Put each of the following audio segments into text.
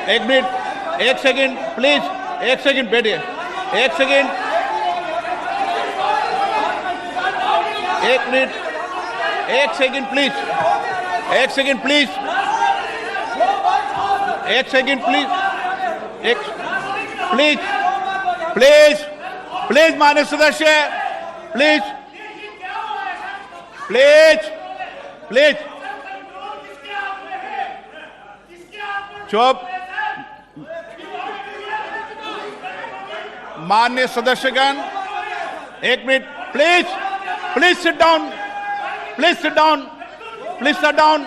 एक मिनट, एक second please, एक सेकंड बैठिए, एक सेकंड, एक मिनट, एक सेकंड प्लीज, एक सेकंड प्लीज, एक सेकंड प्लीज, एक प्लीज प्लीज प्लीज माननीय सदस्य, प्लीज प्लीज प्लीज चुप। माननीय सदस्यगण, एक minute please, please sit down, please sit down, please sit down,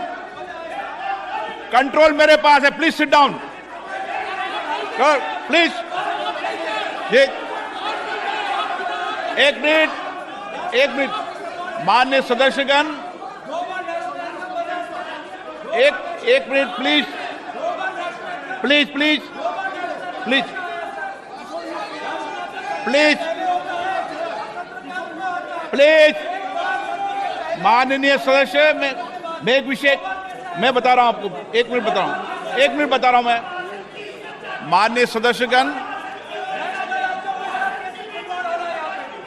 control मेरे पास है, प्लीज सिट डाउन, प्लीज। एक मिनट, एक मिनट माननीय सदस्यगण, एक minute please, please please please please please माननीय सदस्य, मैं एक विषय मैं बता रहा हूं आपको, एक मिनट बता रहा हूं, एक मिनट बता रहा हूं मैं। माननीय सदस्यगण,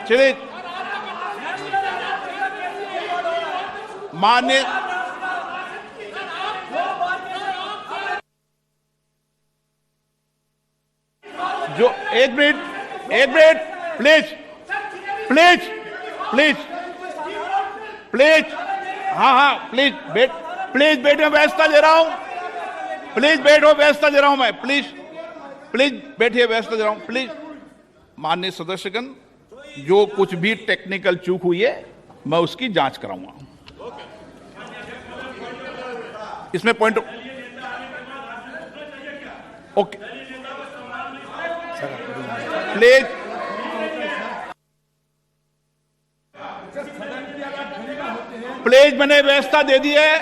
चलिए माननीय, जो एक minute please please please please, हाँ प्लीज प्लीज बैठो, व्यवस्था दे रहा हूं, प्लीज बैठो, व्यवस्था दे रहा हूं मैं, प्लीज प्लीज बैठिए, व्यवस्था दे रहा हूं, प्लीज। माननीय सदस्यगण, जो कुछ भी टेक्निकल चूक हुई है मैं उसकी जांच कराऊंगा। इसमें पॉइंट ओके, प्लीज प्लीज, मैंने व्यवस्था दे दी है,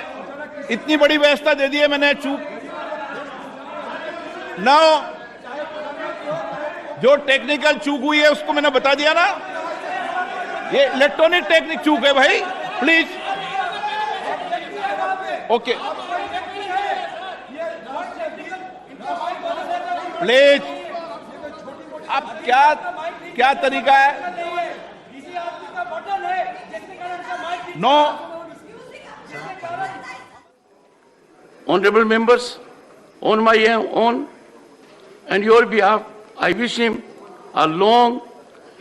इतनी बड़ी व्यवस्था दे दी है मैंने, चूक ना, जो टेक्निकल चूक हुई है उसको मैंने बता दिया ना, ये इलेक्ट्रॉनिक टेक्निक चूक है भाई, प्लीज ओके, प्लीज। अब क्या तरीका है? No. Honorable members, on my own and your behalf, I wish him a long,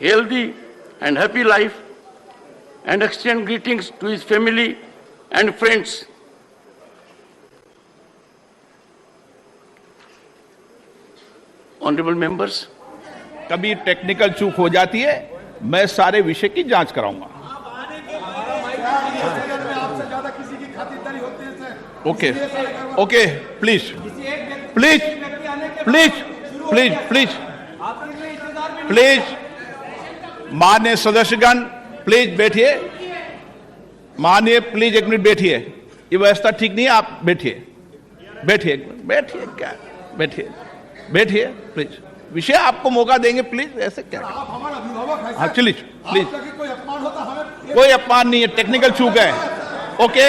healthy and happy life and extend greetings to his family and friends. Honorable members, कभी technical चूक हो जाती है, मैं सारे विषय की जांच कराऊंगा। Okay okay, please please please please please please माननीय सदस्यगण, प्लीज बैठिए, माननीय प्लीज एक मिनट बैठिए, ये व्यवस्था ठीक नहीं है, आप बैठिए बैठिए बैठिए, क्या बैठिए बैठिए प्लीज, विषय आपको मौका देंगे, प्लीज ऐसे क्या, हाँ चलिए प्लीज, कोई अपमान नहीं है, टेक्निकल चूक है, ओके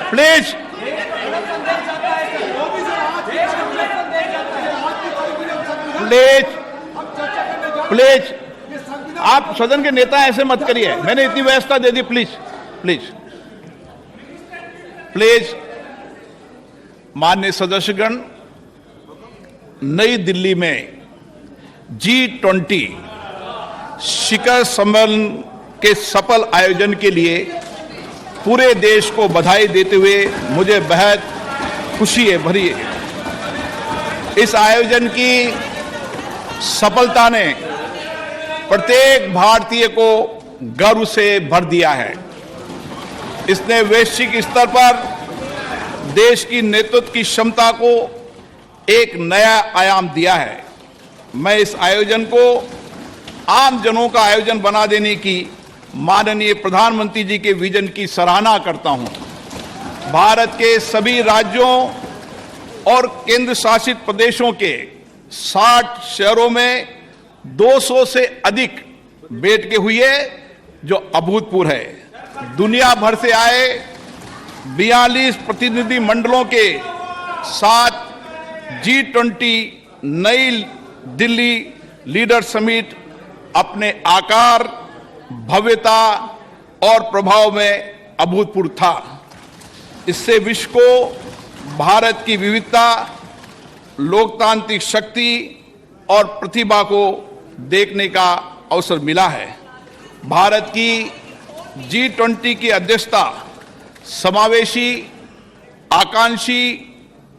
प्लीज प्लीज प्लीज, आप सदन के नेता ऐसे मत करिए, मैंने इतनी व्यवस्था दे दी, प्लीज प्लीज प्लीज। माननीय सदस्यगण, नई दिल्ली में G20 शिखर सम्मेलन के सफल आयोजन के लिए पूरे देश को बधाई देते हुए मुझे बेहद खुशी है भरी है। इस आयोजन की सफलता ने प्रत्येक भारतीय को गर्व से भर दिया है। इसने वैश्विक स्तर पर देश की नेतृत्व की क्षमता को एक नया आयाम दिया है। मैं इस आयोजन को आम जनों का आयोजन बना देने की माननीय प्रधानमंत्री जी के विजन की सराहना करता हूं। भारत के सभी राज्यों और केंद्र शासित प्रदेशों के 60 शहरों में 200 से अधिक बैठकें हुई है, जो अभूतपूर्व है। दुनिया भर से आए 42 प्रतिनिधि मंडलों के साथ G20 नई दिल्ली लीडर समिट अपने आकार, भव्यता और प्रभाव में अभूतपूर्व था। इससे विश्व को भारत की विविधता, लोकतांत्रिक शक्ति और प्रतिभा को देखने का अवसर मिला है। भारत की G20 की अध्यक्षता समावेशी, आकांक्षी,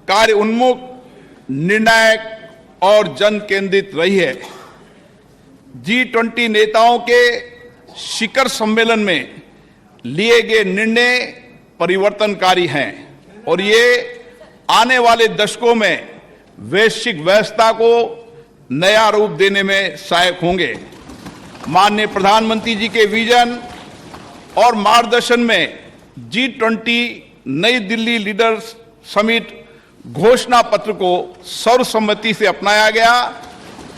कार्य उन्मुख, निर्णायक और जन केंद्रित रही है। G20 नेताओं के शिखर सम्मेलन में लिए गए निर्णय परिवर्तनकारी हैं और ये आने वाले दशकों में वैश्विक व्यवस्था को नया रूप देने में सहायक होंगे। माननीय प्रधानमंत्री जी के विजन और मार्गदर्शन में G20 नई दिल्ली लीडर्स समिट घोषणा पत्र को सर्वसम्मति से अपनाया गया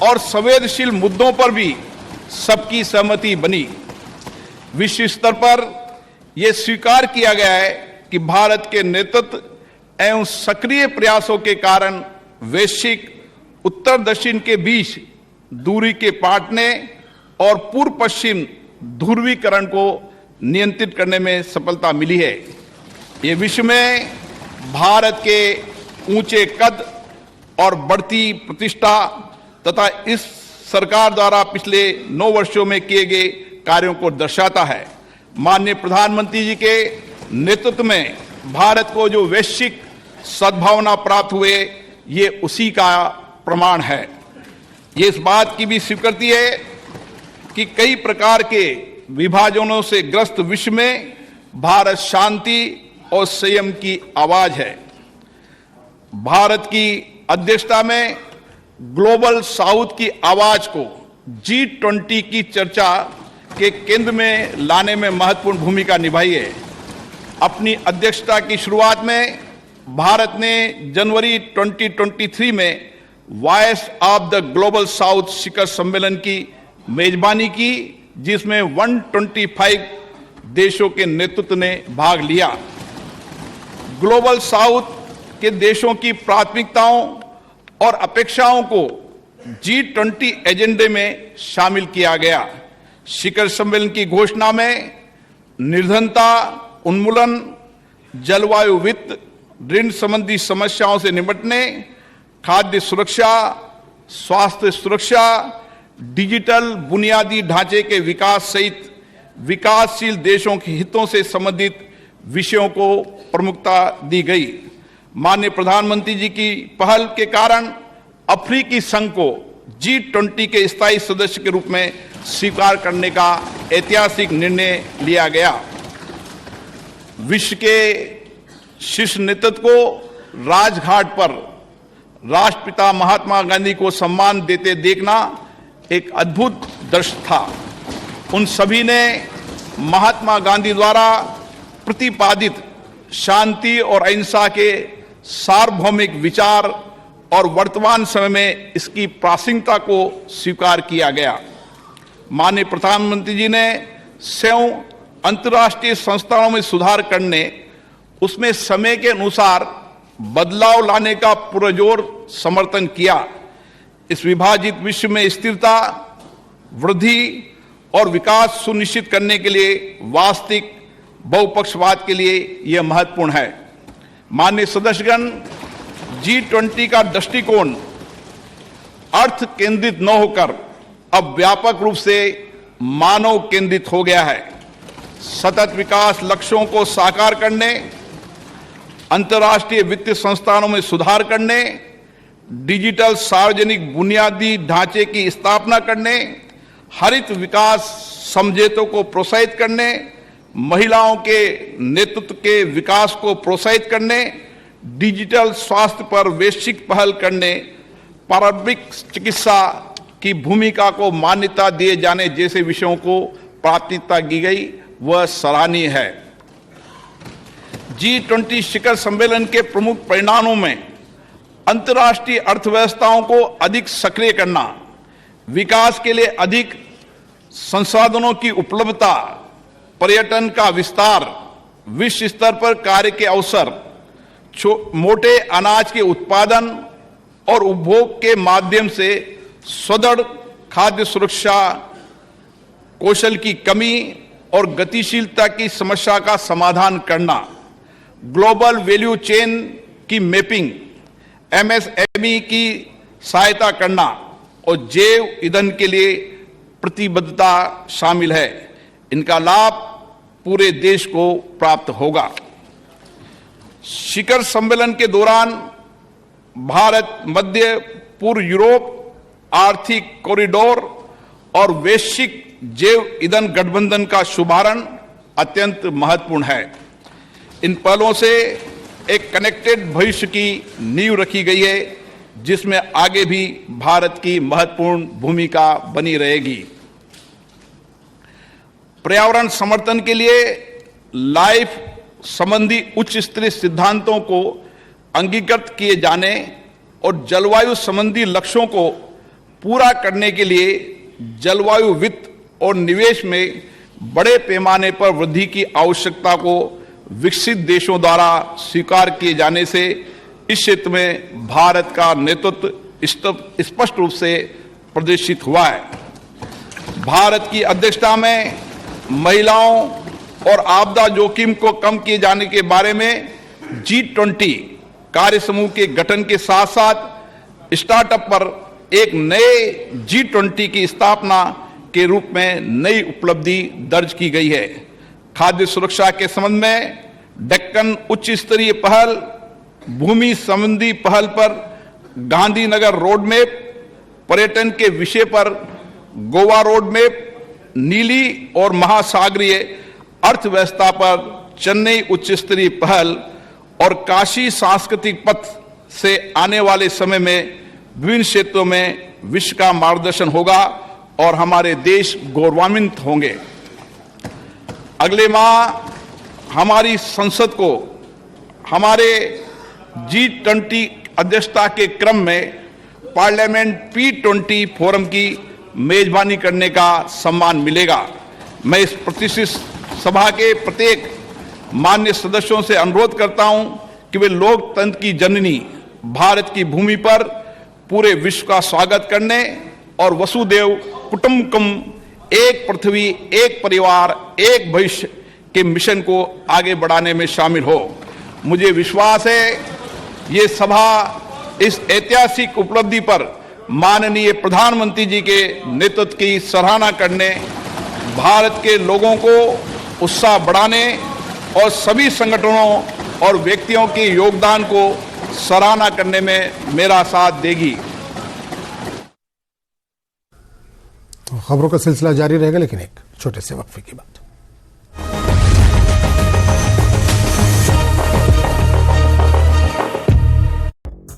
और संवेदनशील मुद्दों पर भी सबकी सहमति बनी। विश्व स्तर पर यह स्वीकार किया गया है कि भारत के नेतृत्व एवं सक्रिय प्रयासों के कारण वैश्विक उत्तर दक्षिण के बीच दूरी के पाटने और पूर्व पश्चिम ध्रुवीकरण को नियंत्रित करने में सफलता मिली है। ये विश्व में भारत के ऊंचे कद और बढ़ती प्रतिष्ठा तथा इस सरकार द्वारा पिछले 9 वर्षों में किए गए कार्यों को दर्शाता है। माननीय प्रधानमंत्री जी के नेतृत्व में भारत को जो वैश्विक सद्भावना प्राप्त हुए, ये उसी का प्रमाण है। ये इस बात की भी स्वीकृति है कि कई प्रकार के विभाजनों से ग्रस्त विश्व में भारत शांति और संयम की आवाज है। भारत की अध्यक्षता में ग्लोबल साउथ की आवाज को G20 की चर्चा के केंद्र में लाने में महत्वपूर्ण भूमिका निभाई है। अपनी अध्यक्षता की शुरुआत में भारत ने जनवरी 2023 में voice of the global south शिखर सम्मेलन की मेजबानी की, जिसमें 125 देशों के नेतृत्व ने भाग लिया। ग्लोबल साउथ के देशों की प्राथमिकताओं और अपेक्षाओं को G20 एजेंडे में शामिल किया गया। शिखर सम्मेलन की घोषणा में निर्धनता उन्मूलन, जलवायु वित्त, ऋण संबंधी समस्याओं से निपटने, खाद्य सुरक्षा, स्वास्थ्य सुरक्षा, डिजिटल बुनियादी ढांचे के विकास सहित विकासशील देशों के हितों से संबंधित विषयों को प्रमुखता दी गई। माननीय प्रधानमंत्री जी की पहल के कारण अफ्रीकी संघ को G20 के स्थायी सदस्य के रूप में स्वीकार करने का ऐतिहासिक निर्णय लिया गया। विश्व के शीर्ष नेतृत्व को राजघाट पर राष्ट्रपिता महात्मा गांधी को सम्मान देते देखना एक अद्भुत दृश्य था। उन सभी ने महात्मा गांधी द्वारा प्रतिपादित शांति और अहिंसा के सार्वभौमिक विचार और वर्तमान समय में इसकी प्रासंगिकता को स्वीकार किया गया। माननीय प्रधानमंत्री जी ने स्वयं अंतर्राष्ट्रीय संस्थानों में सुधार करने, उसमें समय के अनुसार बदलाव लाने का पुरजोर समर्थन किया। इस विभाजित विश्व में स्थिरता, वृद्धि और विकास सुनिश्चित करने के लिए वास्तविक बहुपक्षवाद के लिए यह महत्वपूर्ण है। माननीय सदस्यगण, G20 का दृष्टिकोण अर्थ केंद्रित न होकर अब व्यापक रूप से मानव केंद्रित हो गया है। सतत विकास लक्ष्यों को साकार करने, अंतर्राष्ट्रीय वित्तीय संस्थानों में सुधार करने, डिजिटल सार्वजनिक बुनियादी ढांचे की स्थापना करने, हरित विकास समझौतों को प्रोत्साहित करने, महिलाओं के नेतृत्व के विकास को प्रोत्साहित करने, डिजिटल स्वास्थ्य पर वैश्विक पहल करने, पारंपरिक चिकित्सा की भूमिका को मान्यता दिए जाने जैसे विषयों को प्राथमिकता दी गई, वह सराहनीय है। G20 शिखर सम्मेलन के प्रमुख परिणामों में अंतर्राष्ट्रीय अर्थव्यवस्थाओं को अधिक सक्रिय करना, विकास के लिए अधिक संसाधनों की उपलब्धता, पर्यटन का विस्तार, विश्व स्तर पर कार्य के अवसर, मोटे अनाज के उत्पादन और उपभोग के माध्यम से सुदृढ़ खाद्य सुरक्षा, कौशल की कमी और गतिशीलता की समस्या का समाधान करना, ग्लोबल वैल्यू चेन की मैपिंग, एमएसएमई की सहायता करना और जैव ईंधन के लिए प्रतिबद्धता शामिल है। इनका लाभ पूरे देश को प्राप्त होगा। शिखर सम्मेलन के दौरान भारत मध्य पूर्व यूरोप आर्थिक कॉरिडोर और वैश्विक जैव ईंधन गठबंधन का शुभारंभ अत्यंत महत्वपूर्ण है। इन पहलों से एक कनेक्टेड भविष्य की नींव रखी गई है, जिसमें आगे भी भारत की महत्वपूर्ण भूमिका बनी रहेगी। पर्यावरण समर्थन के लिए लाइफ संबंधी उच्च स्तरीय सिद्धांतों को अंगीकृत किए जाने और जलवायु संबंधी लक्ष्यों को पूरा करने के लिए जलवायु वित्त और निवेश में बड़े पैमाने पर वृद्धि की आवश्यकता को विकसित देशों द्वारा स्वीकार किए जाने से इस क्षेत्र में भारत का नेतृत्व स्पष्ट रूप से प्रदर्शित हुआ है। भारत की अध्यक्षता में महिलाओं और आपदा जोखिम को कम किए जाने के बारे में G20 कार्य समूह के गठन के साथ साथ स्टार्टअप पर एक नए G20 की स्थापना के रूप में नई उपलब्धि दर्ज की गई है। खाद्य सुरक्षा के संबंध में डेक्कन उच्च स्तरीय पहल, भूमि संबंधी पहल पर गांधीनगर रोड मैप, पर्यटन के विषय पर गोवा रोड मैप, नीली और महासागरीय अर्थव्यवस्था पर चेन्नई उच्च स्तरीय पहल और काशी सांस्कृतिक पथ से आने वाले समय में विभिन्न क्षेत्रों में विश्व का मार्गदर्शन होगा और हमारे देश गौरवान्वित होंगे। अगले माह हमारी संसद को हमारे G20 अध्यक्षता के क्रम में पार्लियामेंट P20 फोरम की मेजबानी करने का सम्मान मिलेगा। मैं इस प्रतिष्ठित सभा के प्रत्येक मान्य सदस्यों से अनुरोध करता हूं कि वे लोकतंत्र की जननी भारत की भूमि पर पूरे विश्व का स्वागत करने और वसुदेव कुटुंबकम, एक पृथ्वी एक परिवार एक भविष्य के मिशन को आगे बढ़ाने में शामिल हो। मुझे विश्वास है ये सभा इस ऐतिहासिक उपलब्धि पर माननीय प्रधानमंत्री जी के नेतृत्व की सराहना करने, भारत के लोगों को उत्साह बढ़ाने और सभी संगठनों और व्यक्तियों के योगदान को सराहना करने में मेरा साथ देगी। तो खबरों का सिलसिला जारी रहेगा, लेकिन एक छोटे से वक्फे की बात।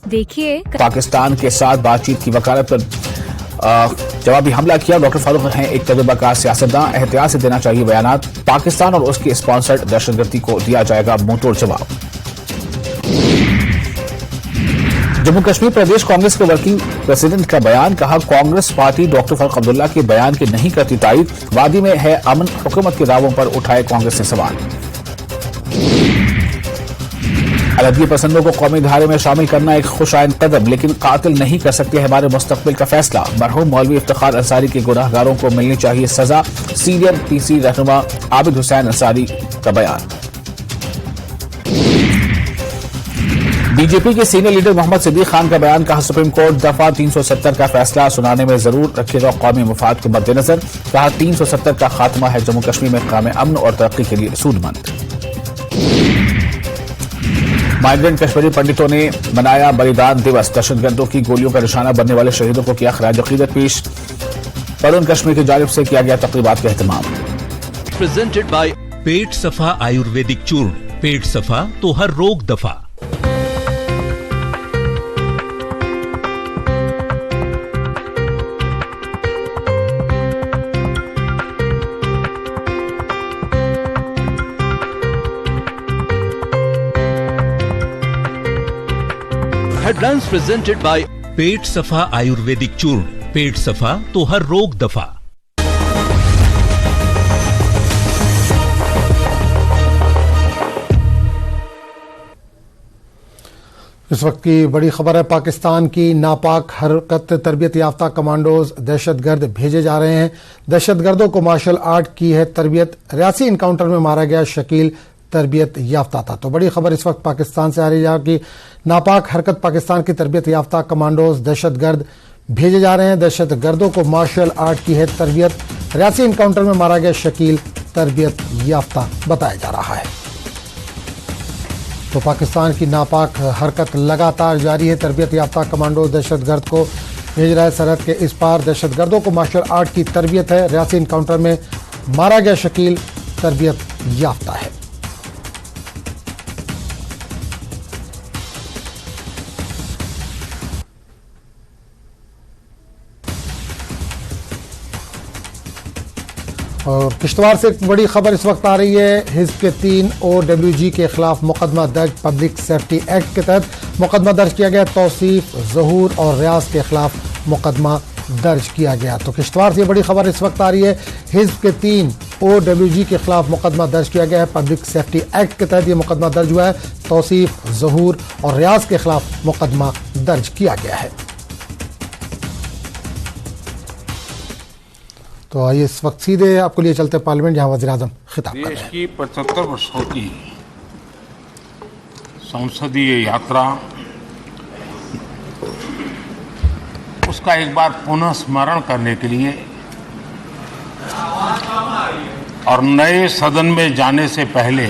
देखिए, पाकिस्तान के साथ बातचीत की वकालत पर जवाबी हमला किया। डॉक्टर फारूक हैं एक तजुर्बाकार सियासतदान, एहतियात से देना चाहिए बयानात। पाकिस्तान और उसके स्पॉन्सर्ड दहशतगर्दी को दिया जाएगा मुंहतोड़ जवाब। जम्मू कश्मीर प्रदेश कांग्रेस के वर्किंग प्रेसिडेंट का बयान, कहा कांग्रेस पार्टी डॉक्टर फारूक अब्दुल्ला के बयान की नहीं करती तारीफ। वादी में है अमन, हुकूमत के दावों पर उठाए कांग्रेस ने सवाल। अलहदगी पसंदों को कौमी धारे में शामिल करना एक खुशाइन कदम, लेकिन कातिल नहीं कर सकते हमारे मुस्तकबिल का फैसला। मरहूम मौलवी इफ्तिखार अंसारी के गुनाहगारों को मिलनी चाहिए सजा। सीनियर पीसी रहनुमा आबिद हुसैन अंसारी का बयान। बीजेपी के सीनियर लीडर मोहम्मद सिद्दीक खान का बयान, कहा सुप्रीम कोर्ट दफा 370 का फैसला सुनाने में जरूर रखेगा कौमी मुफाद के मद्देनजर। कहा 370 का खात्मा है जम्मू कश्मीर में कायम अमन और तरक्की के लिए सूदमंद। माइग्रेंट कश्मीरी पंडितों ने मनाया बलिदान दिवस। दहशतगर्दों की गोलियों का निशाना बनने वाले शहीदों को किया खराज अकीदत पेश। परुन कश्मीर की जानिब से किया गया तकरीबात का एहतमाम। प्रेजेंटेड बाय पेट सफा आयुर्वेदिक चूर्ण। पेट सफा तो हर रोग दफा। हेडलाइंस प्रेजेंटेड बाय पेट सफा आयुर्वेदिक चूर्ण। पेट सफा तो हर रोग दफा। इस वक्त की बड़ी खबर है, पाकिस्तान की नापाक हरकत तरबियत याफ्ता कमांडोज दहशतगर्द भेजे जा रहे हैं। दहशतगर्दों को मार्शल आर्ट की है तरबियत। रियासी इनकाउंटर में मारा गया शकील तरबियत याफ्ता था। तो बड़ी खबर इस वक्त पाकिस्तान से आ रही है कि नापाक हरकत पाकिस्तान की तरबियत याफ्ता कमांडोज दहशतगर्द भेजे जा रहे हैं। दहशतगर्दों को मार्शल आर्ट की है तरबियत। रियासी इनकाउंटर में मारा गया शकील तरबियत याफ्ता बताया जा रहा है। तो पाकिस्तान की नापाक हरकत लगातार जारी है। तरबियत याफ्ता कमांडो दहशतगर्द को भेज रहा है सरहद के इस पार। दहशतगर्दों को मार्शल आर्ट की तरबियत है। रियासी इनकाउंटर में मारा गया शकील तरबियत याफ्ता है। और किश्तवाड़ से एक बड़ी खबर इस वक्त आ रही है। हिज़्ब के 3 OWG के खिलाफ मुकदमा दर्ज। पब्लिक सेफ्टी एक्ट के तहत मुकदमा दर्ज किया गया। तौसीफ, ज़हूर और रियाज के खिलाफ मुकदमा दर्ज किया गया। तो किश्तवाड़ से बड़ी खबर इस वक्त आ रही है। हिज़्ब के 3 OWG के खिलाफ मुकदमा दर्ज किया गया है। पब्लिक सेफ्टी एक्ट के तहत ये मुकदमा दर्ज हुआ है। तौसीफ, ज़हूर और रियाज के खिलाफ मुकदमा दर्ज किया गया है। तो आइए इस वक्त सीधे आपको लिए चलते पार्लियामेंट, जहां वज़ीर-ए-आज़म खिताब कर रहे हैं। देश की 75 वर्षों की संसदीय यात्रा, उसका एक बार पुनः स्मरण करने के लिए और नए सदन में जाने से पहले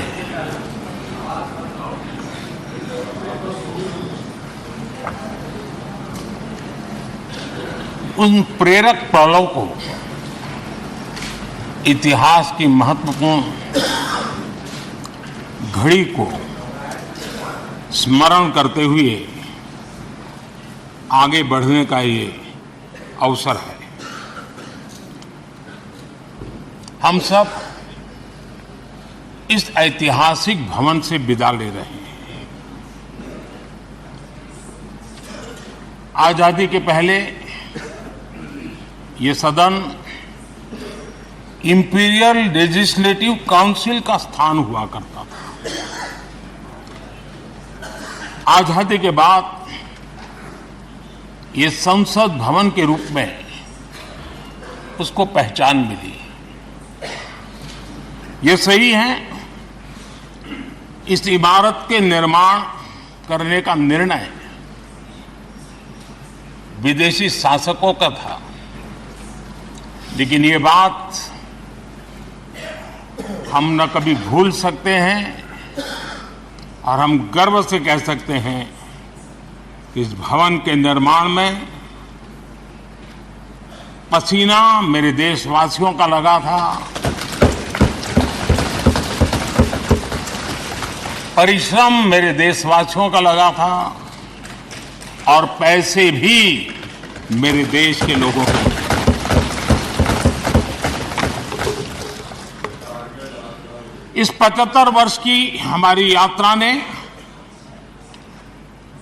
उन प्रेरक पलों को, इतिहास की महत्वपूर्ण घड़ी को स्मरण करते हुए आगे बढ़ने का ये अवसर है। हम सब इस ऐतिहासिक भवन से विदा ले रहे हैं। आजादी के पहले ये सदन इंपीरियल लेजिस्लेटिव काउंसिल का स्थान हुआ करता था। आजादी के बाद ये संसद भवन के रूप में उसको पहचान मिली। ये सही है, इस इमारत के निर्माण करने का निर्णय विदेशी शासकों का था, लेकिन ये बात हम न कभी भूल सकते हैं और हम गर्व से कह सकते हैं कि इस भवन के निर्माण में पसीना मेरे देशवासियों का लगा था, परिश्रम मेरे देशवासियों का लगा था और पैसे भी मेरे देश के लोगों के। इस 75 वर्ष की हमारी यात्रा ने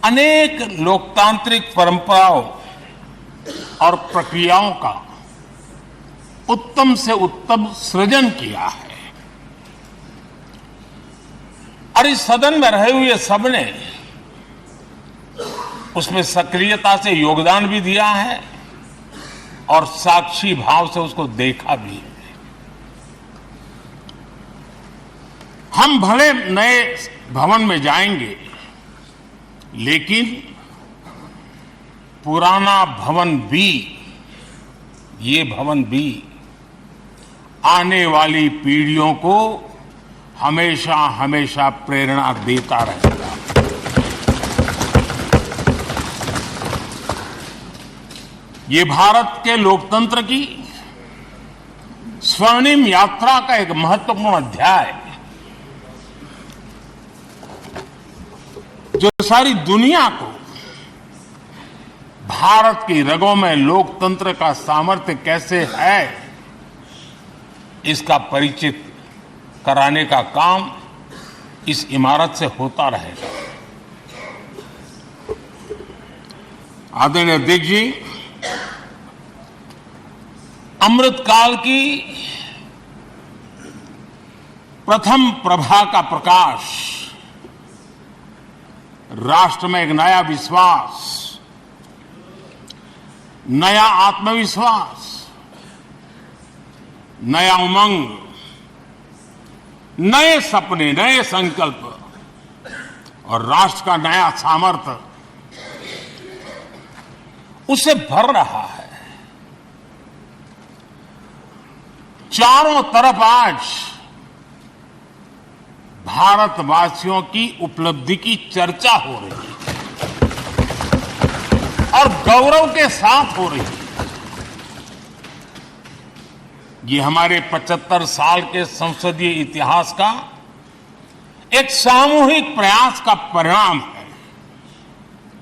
अनेक लोकतांत्रिक परंपराओं और प्रक्रियाओं का उत्तम से उत्तम सृजन किया है और इस सदन में रहे हुए सबने उसमें सक्रियता से योगदान भी दिया है और साक्षी भाव से उसको देखा भी है। हम भले नए भवन में जाएंगे, लेकिन पुराना भवन भी, ये भवन भी आने वाली पीढ़ियों को हमेशा हमेशा प्रेरणा देता रहेगा। ये भारत के लोकतंत्र की स्वर्णिम यात्रा का एक महत्वपूर्ण अध्याय है, जो सारी दुनिया को भारत की रगों में लोकतंत्र का सामर्थ्य कैसे है, इसका परिचित कराने का काम इस इमारत से होता रहेगा। आदरणीय अध्यक्ष जी, अमृतकाल की प्रथम प्रभा का प्रकाश राष्ट्र में एक नया विश्वास, नया आत्मविश्वास, नया उमंग, नए सपने, नए संकल्प और राष्ट्र का नया सामर्थ्य उसे भर रहा है। चारों तरफ आज भारतवासियों की उपलब्धि की चर्चा हो रही है और गौरव के साथ हो रही है। ये हमारे 75 साल के संसदीय इतिहास का एक सामूहिक प्रयास का परिणाम है,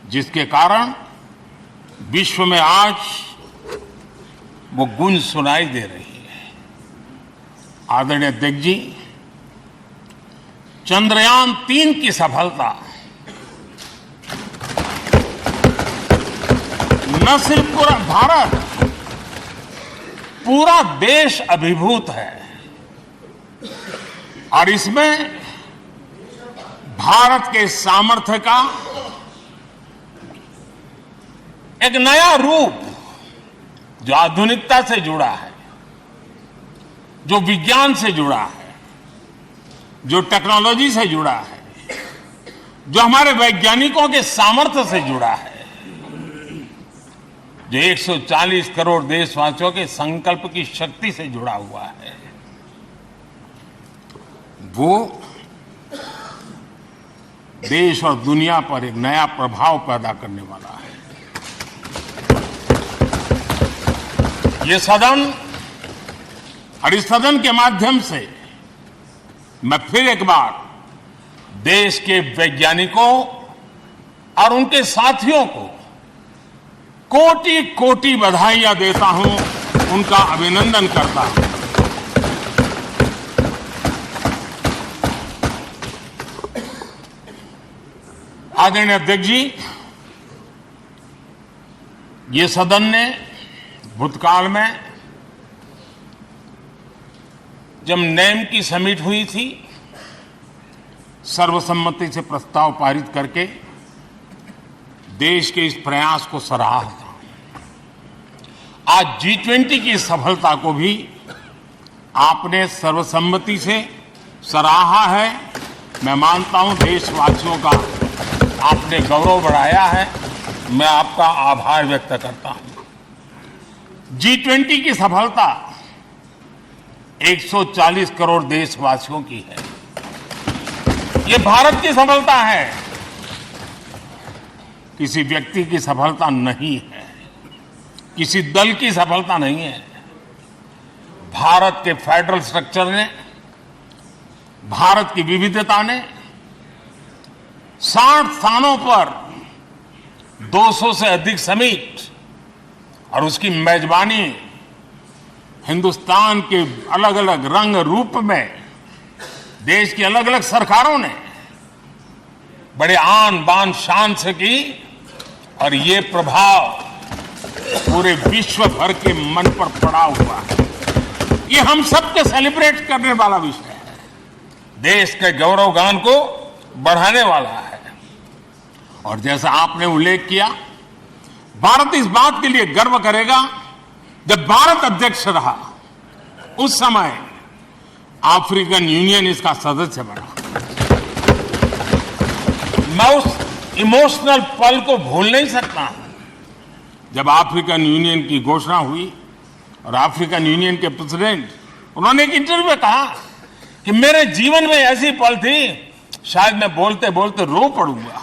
जिसके कारण विश्व में आज वो गूंज सुनाई दे रही है। आदरणीय अध्यक्ष जी, चंद्रयान 3 की सफलता न सिर्फ पूरा भारत, पूरा देश अभिभूत है और इसमें भारत के सामर्थ्य का एक नया रूप जो आधुनिकता से जुड़ा है, जो विज्ञान से जुड़ा है, जो टेक्नोलॉजी से जुड़ा है, जो हमारे वैज्ञानिकों के सामर्थ्य से जुड़ा है, जो 140 करोड़ देशवासियों के संकल्प की शक्ति से जुड़ा हुआ है, वो देश और दुनिया पर एक नया प्रभाव पैदा करने वाला है। ये सदन और इस सदन के माध्यम से मैं फिर एक बार देश के वैज्ञानिकों और उनके साथियों को कोटि कोटि बधाइयां देता हूं, उनका अभिनंदन करता हूं। आदरणीय अध्यक्ष जी, ये सदन ने भूतकाल में जब नेम की समिट हुई थी, सर्वसम्मति से प्रस्ताव पारित करके देश के इस प्रयास को सराहा था। आज G20 की सफलता को भी आपने सर्वसम्मति से सराहा है। मैं मानता हूं देशवासियों का आपने गौरव बढ़ाया है, मैं आपका आभार व्यक्त करता हूं। G20 की सफलता 140 करोड़ देशवासियों की है। ये भारत की सफलता है, किसी व्यक्ति की सफलता नहीं है, किसी दल की सफलता नहीं है। भारत के फेडरल स्ट्रक्चर ने, भारत की विविधता ने 60 स्थानों पर 200 से अधिक समिट और उसकी मेजबानी हिंदुस्तान के अलग अलग रंग रूप में देश की अलग अलग सरकारों ने बड़े आन बान शान से की और ये प्रभाव पूरे विश्व भर के मन पर पड़ा हुआ है। ये हम सबके सेलिब्रेट करने वाला विषय है, देश के गौरवगान को बढ़ाने वाला है। और जैसा आपने उल्लेख किया, भारत इस बात के लिए गर्व करेगा, जब भारत अध्यक्ष रहा उस समय अफ्रीकन यूनियन इसका सदस्य बना। मैं उस इमोशनल पल को भूल नहीं सकता जब अफ्रीकन यूनियन की घोषणा हुई और अफ्रीकन यूनियन के प्रेसिडेंट, उन्होंने एक इंटरव्यू में कहा कि मेरे जीवन में ऐसी पल थी, शायद मैं बोलते बोलते रो पड़ूंगा।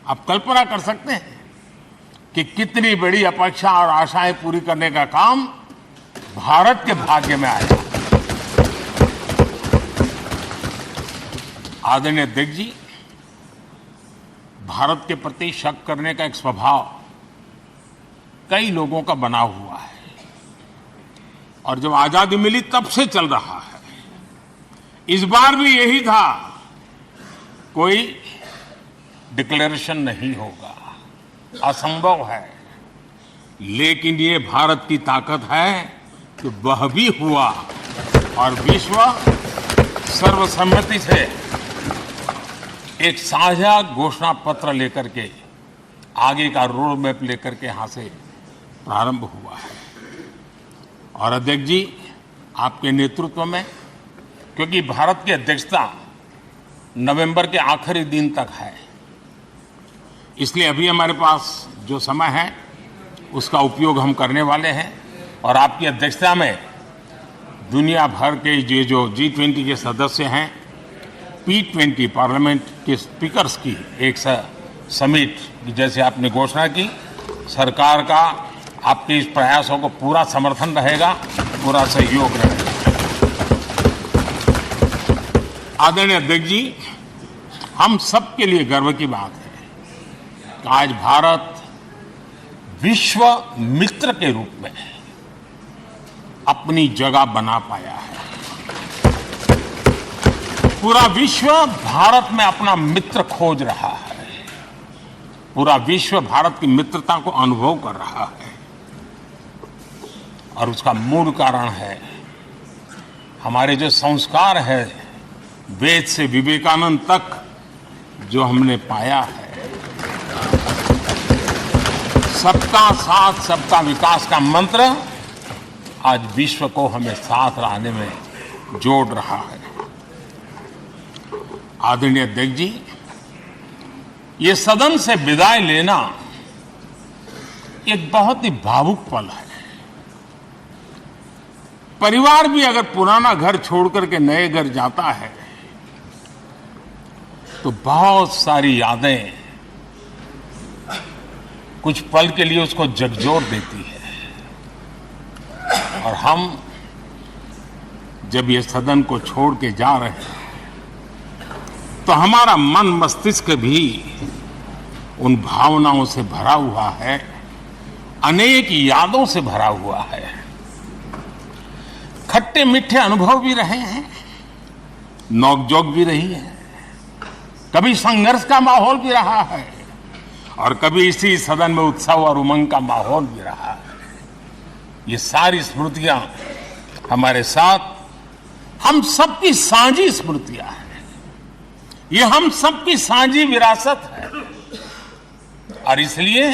आप कल्पना कर सकते हैं कि कितनी बड़ी अपेक्षा और आशाएं पूरी करने का काम भारत के भाग्य में आया। आदरणीय अध्यक्ष जी, भारत के प्रति शक करने का एक स्वभाव कई लोगों का बना हुआ है और जब आजादी मिली तब से चल रहा है। इस बार भी यही था, कोई डिक्लेरेशन नहीं होगा, असंभव है। लेकिन ये भारत की ताकत है कि वह भी हुआ और विश्व सर्वसम्मति से एक साझा घोषणा पत्र लेकर के आगे का रोड मैप लेकर के यहां से प्रारंभ हुआ है। और अध्यक्ष जी, आपके नेतृत्व में, क्योंकि भारत की अध्यक्षता नवंबर के आखिरी दिन तक है, इसलिए अभी हमारे पास जो समय है उसका उपयोग हम करने वाले हैं। और आपकी अध्यक्षता में दुनिया भर के ये जो G20 के सदस्य हैं, P20 पार्लियामेंट के स्पीकर्स की एक समिट, जैसे आपने घोषणा की, सरकार का आपके इस प्रयासों को पूरा समर्थन रहेगा, पूरा सहयोग रहेगा। आदरणीय अध्यक्ष जी, हम सबके लिए गर्व की बात है कि आज भारत विश्व मित्र के रूप में अपनी जगह बना पाया है। पूरा विश्व भारत में अपना मित्र खोज रहा है। पूरा विश्व भारत की मित्रता को अनुभव कर रहा है। और उसका मूल कारण है हमारे जो संस्कार है, वेद से विवेकानंद तक जो हमने पाया है। सबका साथ सबका विकास का मंत्र आज विश्व को हमें साथ लाने में जोड़ रहा है। आदरणीय अध्यक्ष जी, ये सदन से विदाई लेना एक बहुत ही भावुक पल है। परिवार भी अगर पुराना घर छोड़कर के नए घर जाता है तो बहुत सारी यादें कुछ पल के लिए उसको झकझोर देती है। और हम जब ये सदन को छोड़ के जा रहे हैं तो हमारा मन मस्तिष्क भी उन भावनाओं से भरा हुआ है, अनेक यादों से भरा हुआ है। खट्टे मीठे अनुभव भी रहे हैं, नोकझोंक भी रही है, कभी संघर्ष का माहौल भी रहा है और कभी इसी सदन में उत्सव और उमंग का माहौल भी रहा है। ये सारी स्मृतियां हमारे साथ हम सबकी साझी स्मृतियां हैं। ये हम सबकी साझी विरासत है और इसलिए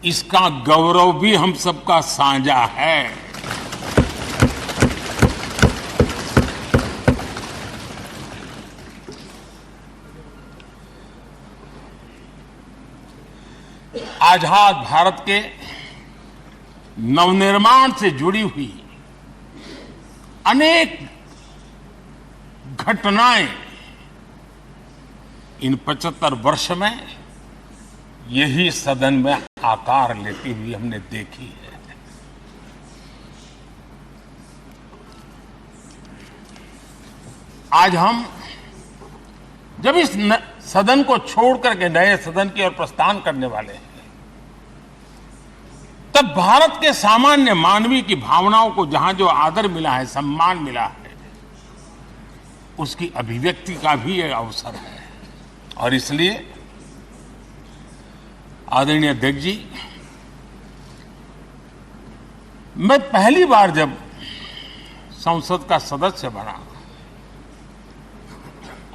इसका गौरव भी हम सबका साझा है। आजाद भारत के नवनिर्माण से जुड़ी हुई अनेक घटनाएं इन 75 वर्ष में यही सदन में आकार लेती हुई हमने देखी है। आज हम जब इस सदन को छोड़ करके नए सदन की ओर प्रस्थान करने वाले हैं, तब भारत के सामान्य मानवीय की भावनाओं को जहां जो आदर मिला है, सम्मान मिला है, उसकी अभिव्यक्ति का भी एक अवसर है। और इसलिए आदरणीय अध्यक्ष जी, मैं पहली बार जब संसद का सदस्य बना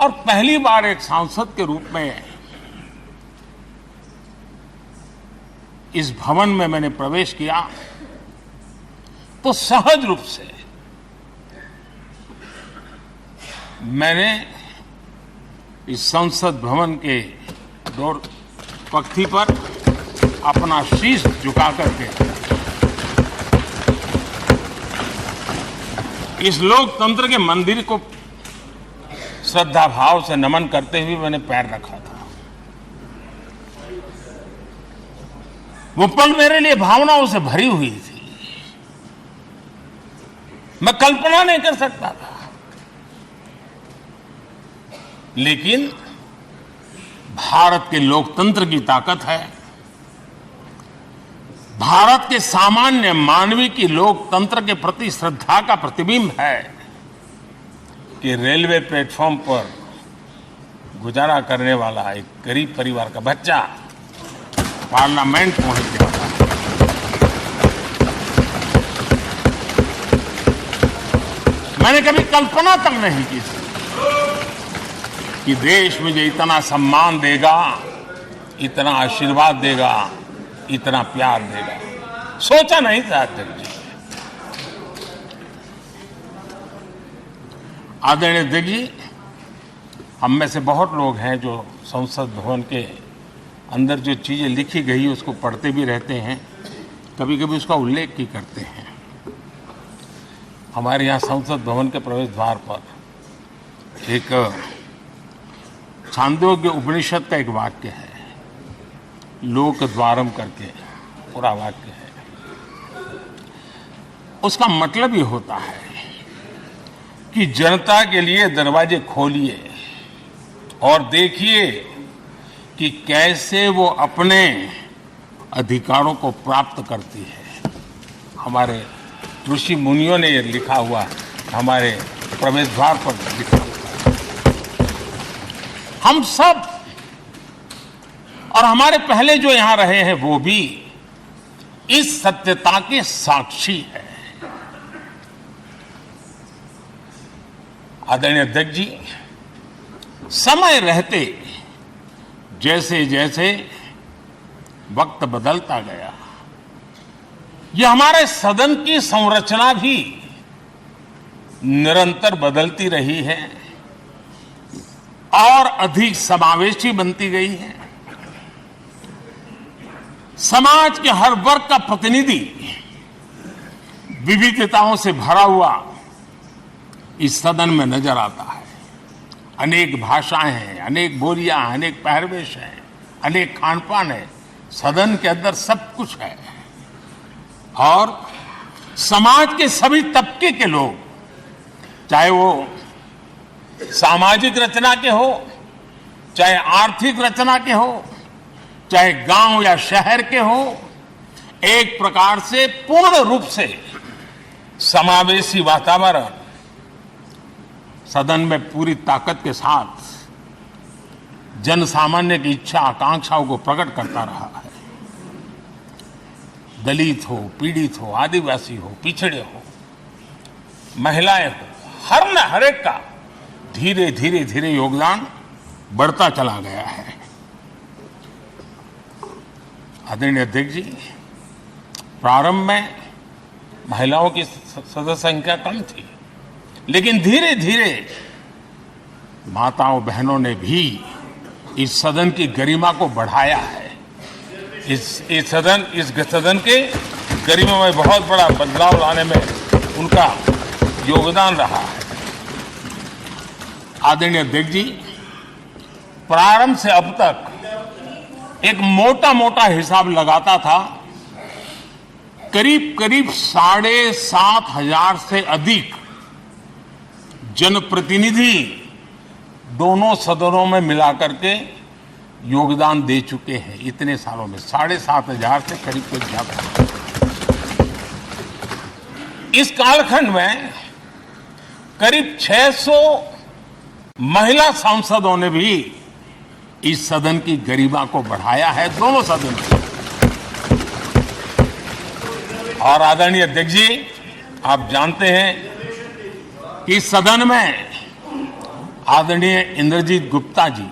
और पहली बार एक सांसद के रूप में इस भवन में मैंने प्रवेश किया तो सहज रूप से मैंने इस संसद भवन के डोर पक्ति पर अपना शीश झुका करके इस लोकतंत्र के मंदिर को श्रद्धा भाव से नमन करते हुए मैंने पैर रखा था। वो पल मेरे लिए भावनाओं से भरी हुई थी। मैं कल्पना नहीं कर सकता था, लेकिन भारत के लोकतंत्र की ताकत है, भारत के सामान्य मानवीय की लोकतंत्र के प्रति श्रद्धा का प्रतिबिंब है कि रेलवे प्लेटफॉर्म पर गुजारा करने वाला एक गरीब परिवार का बच्चा पार्लियामेंट पहुंच गया था। मैंने कभी कल्पना तक नहीं की थी कि देश मुझे इतना सम्मान देगा, इतना आशीर्वाद देगा, इतना प्यार देगा, सोचा नहीं था अध्यक्ष जी। आदरणीय अध्यक्ष जी, हम में से बहुत लोग हैं जो संसद भवन के अंदर जो चीजें लिखी गई उसको पढ़ते भी रहते हैं, कभी कभी उसका उल्लेख भी करते हैं। हमारे यहाँ संसद भवन के प्रवेश द्वार पर एक छांदोग्य उपनिषद का एक वाक्य है, लोक द्वारम करके पूरा वाक्य है। उसका मतलब ये होता है कि जनता के लिए दरवाजे खोलिए और देखिए कि कैसे वो अपने अधिकारों को प्राप्त करती है। हमारे ऋषि मुनियों ने ये लिखा हुआ है, हमारे प्रवेश द्वार पर लिखा हुआ है। हम सब और हमारे पहले जो यहां रहे हैं वो भी इस सत्यता के साक्षी है। आदरणीय अध्यक्ष जी, समय रहते जैसे जैसे वक्त बदलता गया, यह हमारे सदन की संरचना भी निरंतर बदलती रही है और अधिक समावेशी बनती गई है। समाज के हर वर्ग का प्रतिनिधि विविधताओं से भरा हुआ इस सदन में नजर आता है। अनेक भाषाएं हैं, अनेक बोलियां हैं, अनेक पहरवेश हैं, अनेक खानपान है। सदन के अंदर सब कुछ है और समाज के सभी तबके के लोग, चाहे वो सामाजिक रचना के हो, चाहे आर्थिक रचना के हो, चाहे गांव या शहर के हो, एक प्रकार से पूर्ण रूप से समावेशी वातावरण सदन में पूरी ताकत के साथ जन सामान्य की इच्छा आकांक्षाओं को प्रकट करता रहा है। दलित हो, पीड़ित हो, आदिवासी हो, पिछड़े हो, महिलाएं हो, हर एक का धीरे धीरे धीरे योगदान बढ़ता चला गया है। आदरणीय अध्यक्ष जी, प्रारंभ में महिलाओं की सदस्य संख्या कम थी, लेकिन धीरे धीरे माताओं बहनों ने भी इस सदन की गरिमा को बढ़ाया है। इस सदन के गरिमा में बहुत बड़ा बदलाव लाने में उनका योगदान रहा है। आदरणीय अध्यक्ष जी, प्रारंभ से अब तक एक मोटा हिसाब लगाता था, करीब 7,500 से अधिक जनप्रतिनिधि दोनों सदनों में मिलाकर के योगदान दे चुके हैं। इतने सालों में 7,500 से करीब ज्यादा। इस कालखंड में करीब 600 महिला सांसदों ने भी इस सदन की गरिमा को बढ़ाया है, दोनों सदन में। और आदरणीय अध्यक्ष जी, आप जानते हैं कि सदन में आदरणीय इंद्रजीत गुप्ता जी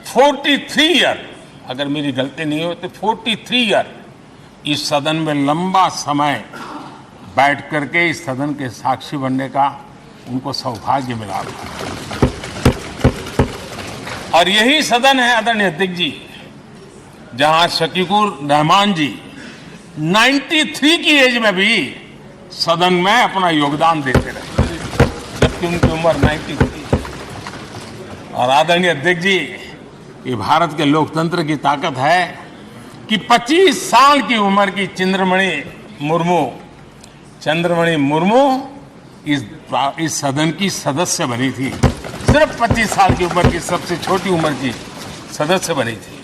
43 ईयर, अगर मेरी गलती नहीं हो तो 43 ईयर इस सदन में लंबा समय बैठ करके इस सदन के साक्षी बनने का उनको सौभाग्य मिला। और यही सदन है आदरणीय अध्यक्ष जी जहां शकीकुर रहमान जी 93 की एज में भी सदन में अपना योगदान देते रहे, जबकि उनकी उम्र 93। और आदरणीय अध्यक्ष जी, ये भारत के लोकतंत्र की ताकत है कि 25 साल की उम्र की चंद्रमणि मुर्मू इस सदन की सदस्य बनी थी। सिर्फ 25 साल की उम्र की सबसे छोटी उम्र की सदस्य बनी थी।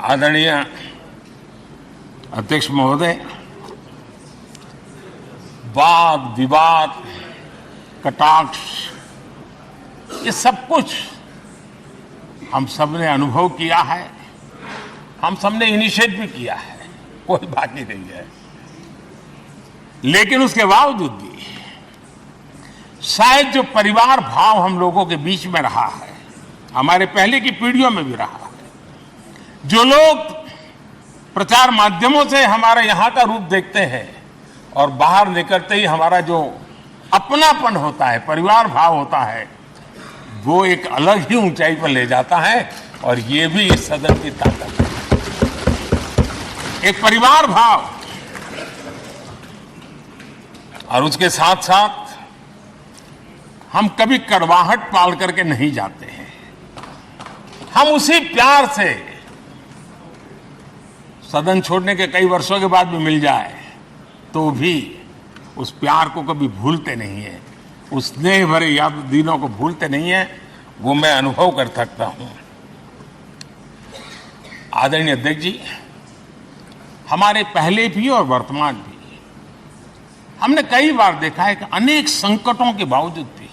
आदरणीय अध्यक्ष महोदय, वाद विवाद, कटाक्ष, ये सब कुछ हम सब ने अनुभव किया है, हम सब ने इनिशिएट भी किया है, कोई बाकी नहीं है। लेकिन उसके बावजूद भी शायद जो परिवार भाव हम लोगों के बीच में रहा है, हमारे पहले की पीढ़ियों में भी रहा है, जो लोग प्रचार माध्यमों से हमारे यहाँ का रूप देखते हैं और बाहर निकलते ही हमारा जो अपनापन होता है, परिवार भाव होता है, वो एक अलग ही ऊंचाई पर ले जाता है। और ये भी इस सदन की ताकत है, एक परिवार भाव। और उसके साथ साथ हम कभी कड़वाहट पाल करके नहीं जाते हैं। हम उसी प्यार से सदन छोड़ने के कई वर्षों के बाद भी मिल जाए तो भी उस प्यार को कभी भूलते नहीं है, उस स्नेह भरे याद दिनों को भूलते नहीं है। वो मैं अनुभव कर सकता हूं। आदरणीय अध्यक्ष जी, हमारे पहले भी और वर्तमान भी हमने कई बार देखा है कि अनेक संकटों के बावजूद भी,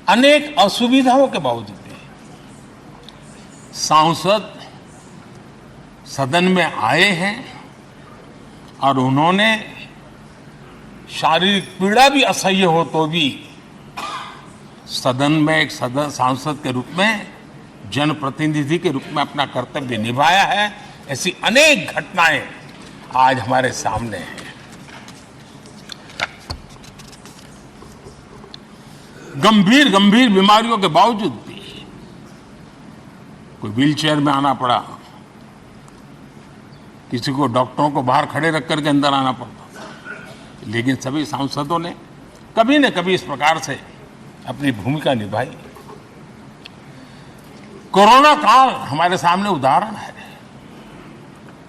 अनेक असुविधाओं के बावजूद भी सांसद सदन में आए हैं और उन्होंने शारीरिक पीड़ा भी असह्य हो तो भी सदन में एक सांसद के रूप में, जनप्रतिनिधि के रूप में अपना कर्तव्य निभाया है। ऐसी अनेक घटनाएं आज हमारे सामने हैं। गंभीर बीमारियों के बावजूद भी कोई व्हीलचेयर में आना पड़ा, किसी को डॉक्टरों को बाहर खड़े रख करके अंदर आना पड़ता, लेकिन सभी सांसदों ने कभी न कभी इस प्रकार से अपनी भूमिका निभाई। कोरोना काल हमारे सामने उदाहरण है।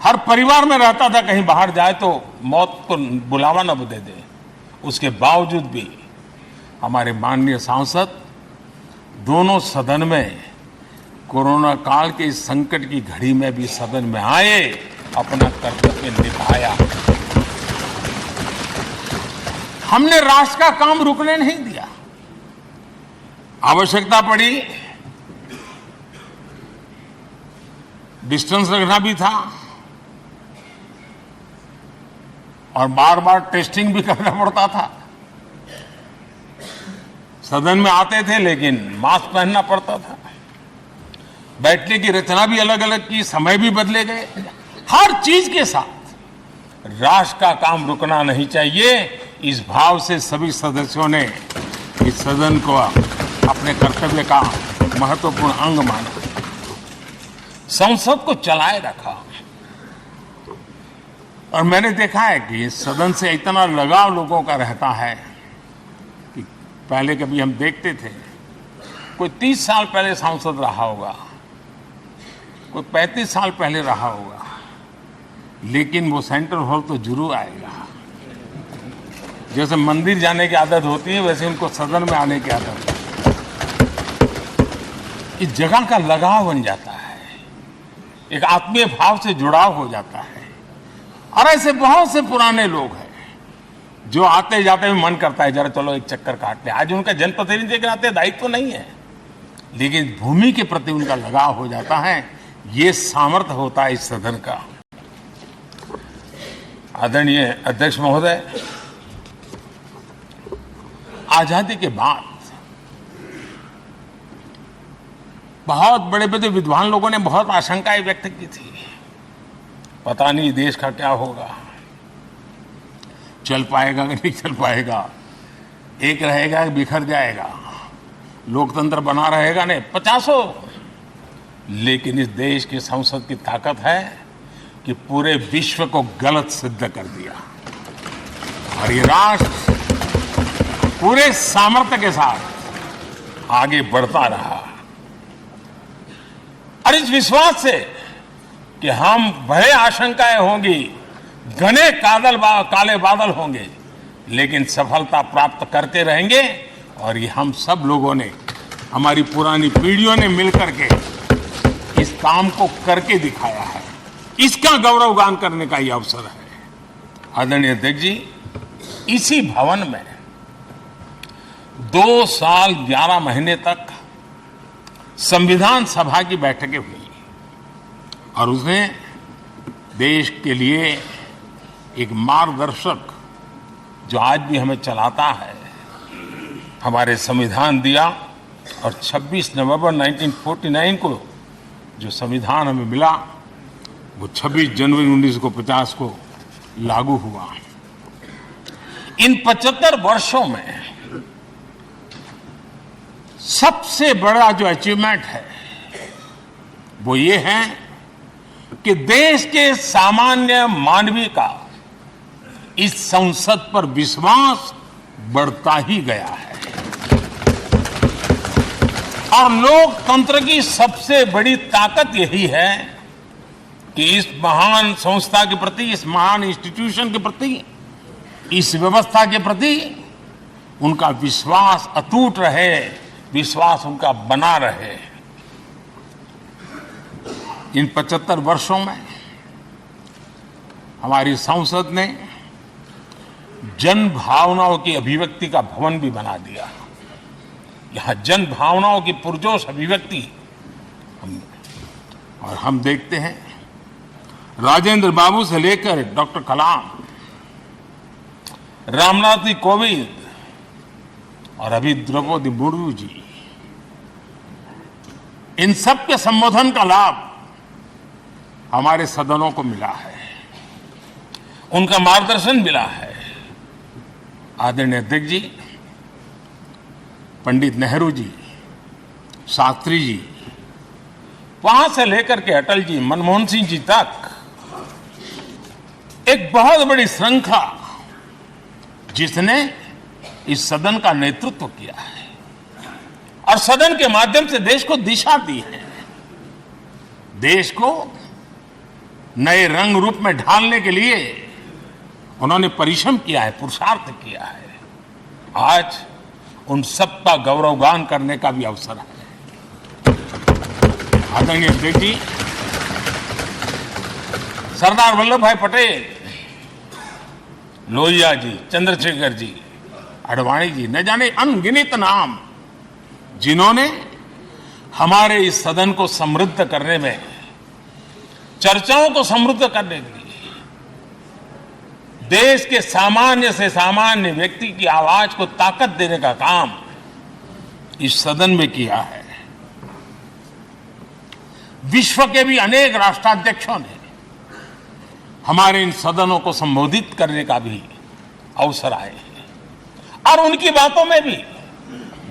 हर परिवार में रहता था कहीं बाहर जाए तो मौत को बुलावा न दे दे, उसके बावजूद भी हमारे माननीय सांसद दोनों सदन में कोरोना काल के इस संकट की घड़ी में भी सदन में आए, अपना कर्तव्य निभाया। हमने राष्ट्र का काम रुकने नहीं दिया। आवश्यकता पड़ी, डिस्टेंस रखना भी था और बार बार टेस्टिंग भी करना पड़ता था। सदन में आते थे लेकिन मास्क पहनना पड़ता था। बैठने की रचना भी अलग अलग की, समय भी बदले गए। हर चीज के साथ राष्ट्र का काम रुकना नहीं चाहिए, इस भाव से सभी सदस्यों ने इस सदन को अपने कर्तव्य का महत्वपूर्ण अंग माना, संसद को चलाए रखा। और मैंने देखा है कि इस सदन से इतना लगाव लोगों का रहता है कि पहले कभी हम देखते थे कोई 30 साल पहले सांसद रहा होगा, कोई 35 साल पहले रहा होगा, लेकिन वो सेंट्रल हॉल तो जरूर आएगा। जैसे मंदिर जाने की आदत होती है वैसे उनको सदन में आने की आदत है। इस जगह का लगाव बन जाता है, एक आत्मीय भाव से जुड़ाव हो जाता है। और ऐसे बहुत से पुराने लोग हैं जो आते जाते में मन करता है जरा चलो एक चक्कर काट ले। आज उनका जनप्रतिनिधि के नाते दायित्व नहीं है, लेकिन भूमि के प्रति उनका लगाव हो जाता है। ये सामर्थ्य होता है इस सदन का। आदरणीय अध्यक्ष महोदय, आजादी के बाद बहुत बड़े बड़े विद्वान लोगों ने बहुत आशंकाएं व्यक्त की थी, पता नहीं देश का क्या होगा, चल पाएगा कि नहीं चल पाएगा, एक रहेगा कि बिखर जाएगा, लोकतंत्र बना रहेगा नहीं, 50। लेकिन इस देश की संसद की ताकत है कि पूरे विश्व को गलत सिद्ध कर दिया और ये राष्ट्र पूरे सामर्थ्य के साथ आगे बढ़ता रहा। और इस विश्वास से कि हम भले आशंकाएं होंगी, घने काले बादल होंगे, लेकिन सफलता प्राप्त करते रहेंगे। और ये हम सब लोगों ने, हमारी पुरानी पीढ़ियों ने मिलकर के इस काम को करके दिखाया है, इसका गौरवगान करने का ये अवसर है। आदरणीय अध्यक्ष जी, इसी भवन में 2 साल 11 महीने तक संविधान सभा की बैठकें हुई और उसने देश के लिए एक मार्गदर्शक जो आज भी हमें चलाता है, हमारे संविधान दिया और 26 नवंबर 1949 को जो संविधान हमें मिला वो 26 जनवरी 1950 को लागू हुआ। इन 75 वर्षों में सबसे बड़ा जो अचीवमेंट है वो ये है कि देश के सामान्य मानवी का इस संसद पर विश्वास बढ़ता ही गया है और लोकतंत्र की सबसे बड़ी ताकत यही है कि इस महान संस्था के प्रति, इस महान इंस्टीट्यूशन के प्रति, इस व्यवस्था के प्रति उनका विश्वास अटूट रहे, विश्वास उनका बना रहे। इन 75 वर्षों में हमारी संसद ने जन भावनाओं की अभिव्यक्ति का भवन भी बना दिया। यहां जन भावनाओं की पुरजोश अभिव्यक्ति और हम देखते हैं राजेंद्र बाबू से लेकर डॉक्टर कलाम, रामनाथ जी कोविंद और अभी द्रौपदी मुर्मू जी, इन सब के संबोधन का लाभ हमारे सदनों को मिला है, उनका मार्गदर्शन मिला है। आदरणीय अध्यक्ष जी, पंडित नेहरू जी, शास्त्री जी, वहां से लेकर के अटल जी, मनमोहन सिंह जी तक एक बहुत बड़ी श्रृंखला जिसने इस सदन का नेतृत्व किया है और सदन के माध्यम से देश को दिशा दी है, देश को नए रंग रूप में ढालने के लिए उन्होंने परिश्रम किया है, पुरुषार्थ किया है। आज उन सब का गौरवगान करने का भी अवसर है। आदरणीय अध्यक्ष जी, सरदार वल्लभ भाई पटेल, लोहिया जी, चंद्रशेखर जी, आडवाणी जी, न जाने अनगिनत नाम जिन्होंने हमारे इस सदन को समृद्ध करने में, चर्चाओं को समृद्ध करने के लिए, देश के सामान्य से सामान्य व्यक्ति की आवाज को ताकत देने का काम इस सदन में किया है। विश्व के भी अनेक राष्ट्राध्यक्षों ने हमारे इन सदनों को संबोधित करने का भी अवसर आए हैं और उनकी बातों में भी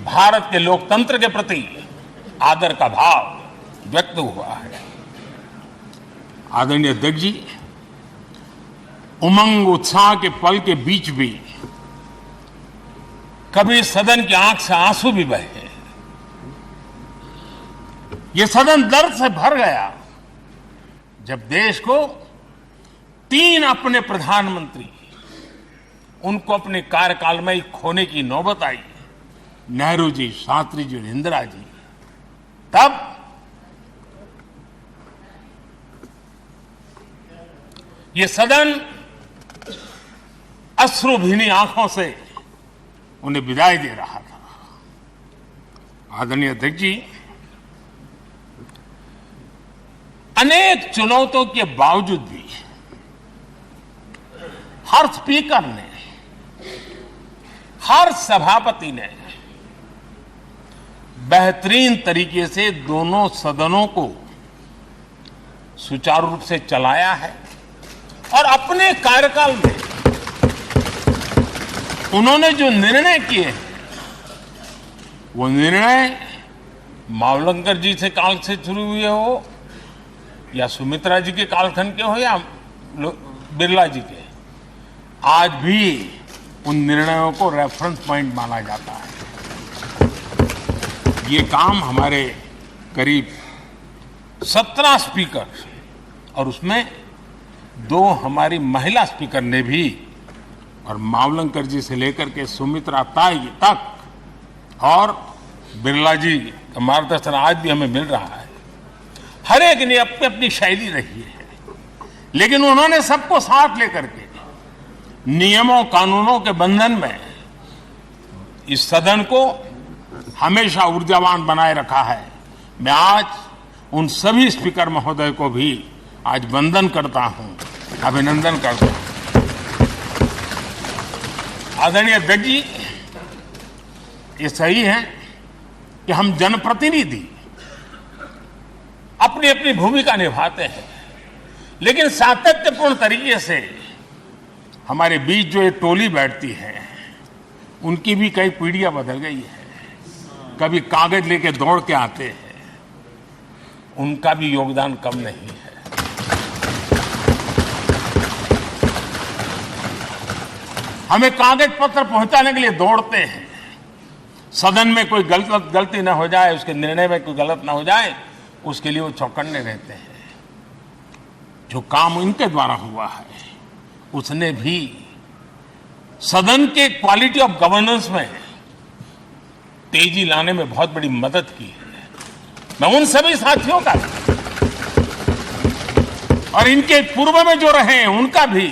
भारत के लोकतंत्र के प्रति आदर का भाव व्यक्त हुआ है। आदरणीय अध्यक्ष जी, उमंग उत्साह के पल के बीच भी कभी सदन की आंख से आंसू भी बहे। यह सदन दर्द से भर गया जब देश को 3 अपने प्रधानमंत्री उनको अपने कार्यकाल में ही खोने की नौबत आई, नेहरू जी, शास्त्री जी और इंदिरा जी। तब ये सदन अश्रुभीनी आंखों से उन्हें विदाई दे रहा था। आदरणीय अध्यक्ष जी, अनेक चुनौतियों के बावजूद भी हर स्पीकर ने, हर सभापति ने बेहतरीन तरीके से दोनों सदनों को सुचारू रूप से चलाया है और अपने कार्यकाल में उन्होंने जो निर्णय किए वो निर्णय मावलंकर जी से काल से शुरू हुए हो या सुमित्रा जी के कालखंड के हो या बिरला जी के, आज भी उन निर्णयों को रेफरेंस पॉइंट माना जाता है। ये काम हमारे करीब 17 स्पीकर और उसमें 2 हमारी महिला स्पीकर ने भी, और मावलंकर जी से लेकर के सुमित्रा ताई तक और बिरला जी का मार्गदर्शन आज भी हमें मिल रहा है। हर एक ने अपनी अपनी शैली रही है, लेकिन उन्होंने सबको साथ लेकर के नियमों कानूनों के बंधन में इस सदन को हमेशा ऊर्जावान बनाए रखा है। मैं आज उन सभी स्पीकर महोदय को भी आज वंदन करता हूं, अभिनंदन करता हूं। आदरणीय अध्यक्ष जी, ये सही है कि हम जनप्रतिनिधि अपनी अपनी भूमिका निभाते हैं, लेकिन सातत्यपूर्ण तरीके से हमारे बीच जो एक टोली बैठती है उनकी भी कई पीढ़ियां बदल गई है। कभी कागज लेके दौड़ के आते हैं, उनका भी योगदान कम नहीं है। हमें कागज पत्र पहुंचाने के लिए दौड़ते हैं, सदन में कोई गलती ना हो जाए, उसके निर्णय में कोई गलत ना हो जाए, उसके लिए वो चौकन्ने रहते हैं। जो काम इनके द्वारा हुआ है उसने भी सदन के क्वालिटी ऑफ गवर्नेंस में तेजी लाने में बहुत बड़ी मदद की है। मैं उन सभी साथियों का और इनके पूर्व में जो रहे हैं उनका भी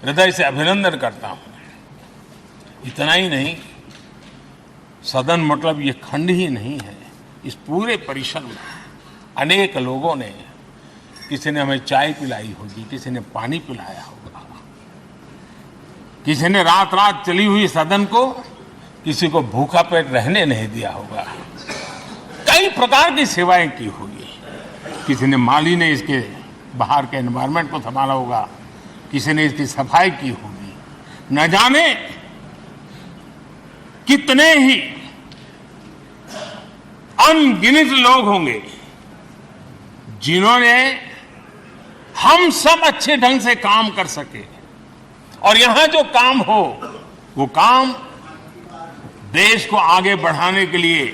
हृदय से अभिनंदन करता हूं। इतना ही नहीं, सदन मतलब ये खंड ही नहीं है, इस पूरे परिसर में अनेक लोगों ने, किसी ने हमें चाय पिलाई होगी, किसी ने पानी पिलाया होगा, किसी ने रात रात चली हुई सदन को किसी को भूखा पेट रहने नहीं दिया होगा। कई प्रकार की सेवाएं की होगी। किसी ने माली ने इसके बाहर के एनवायरनमेंट को संभाला होगा, किसी ने इसकी सफाई की होगी। न जाने कितने ही अनगिनत लोग होंगे जिन्होंने हम सब अच्छे ढंग से काम कर सके, और यहां जो काम हो वो काम देश को आगे बढ़ाने के लिए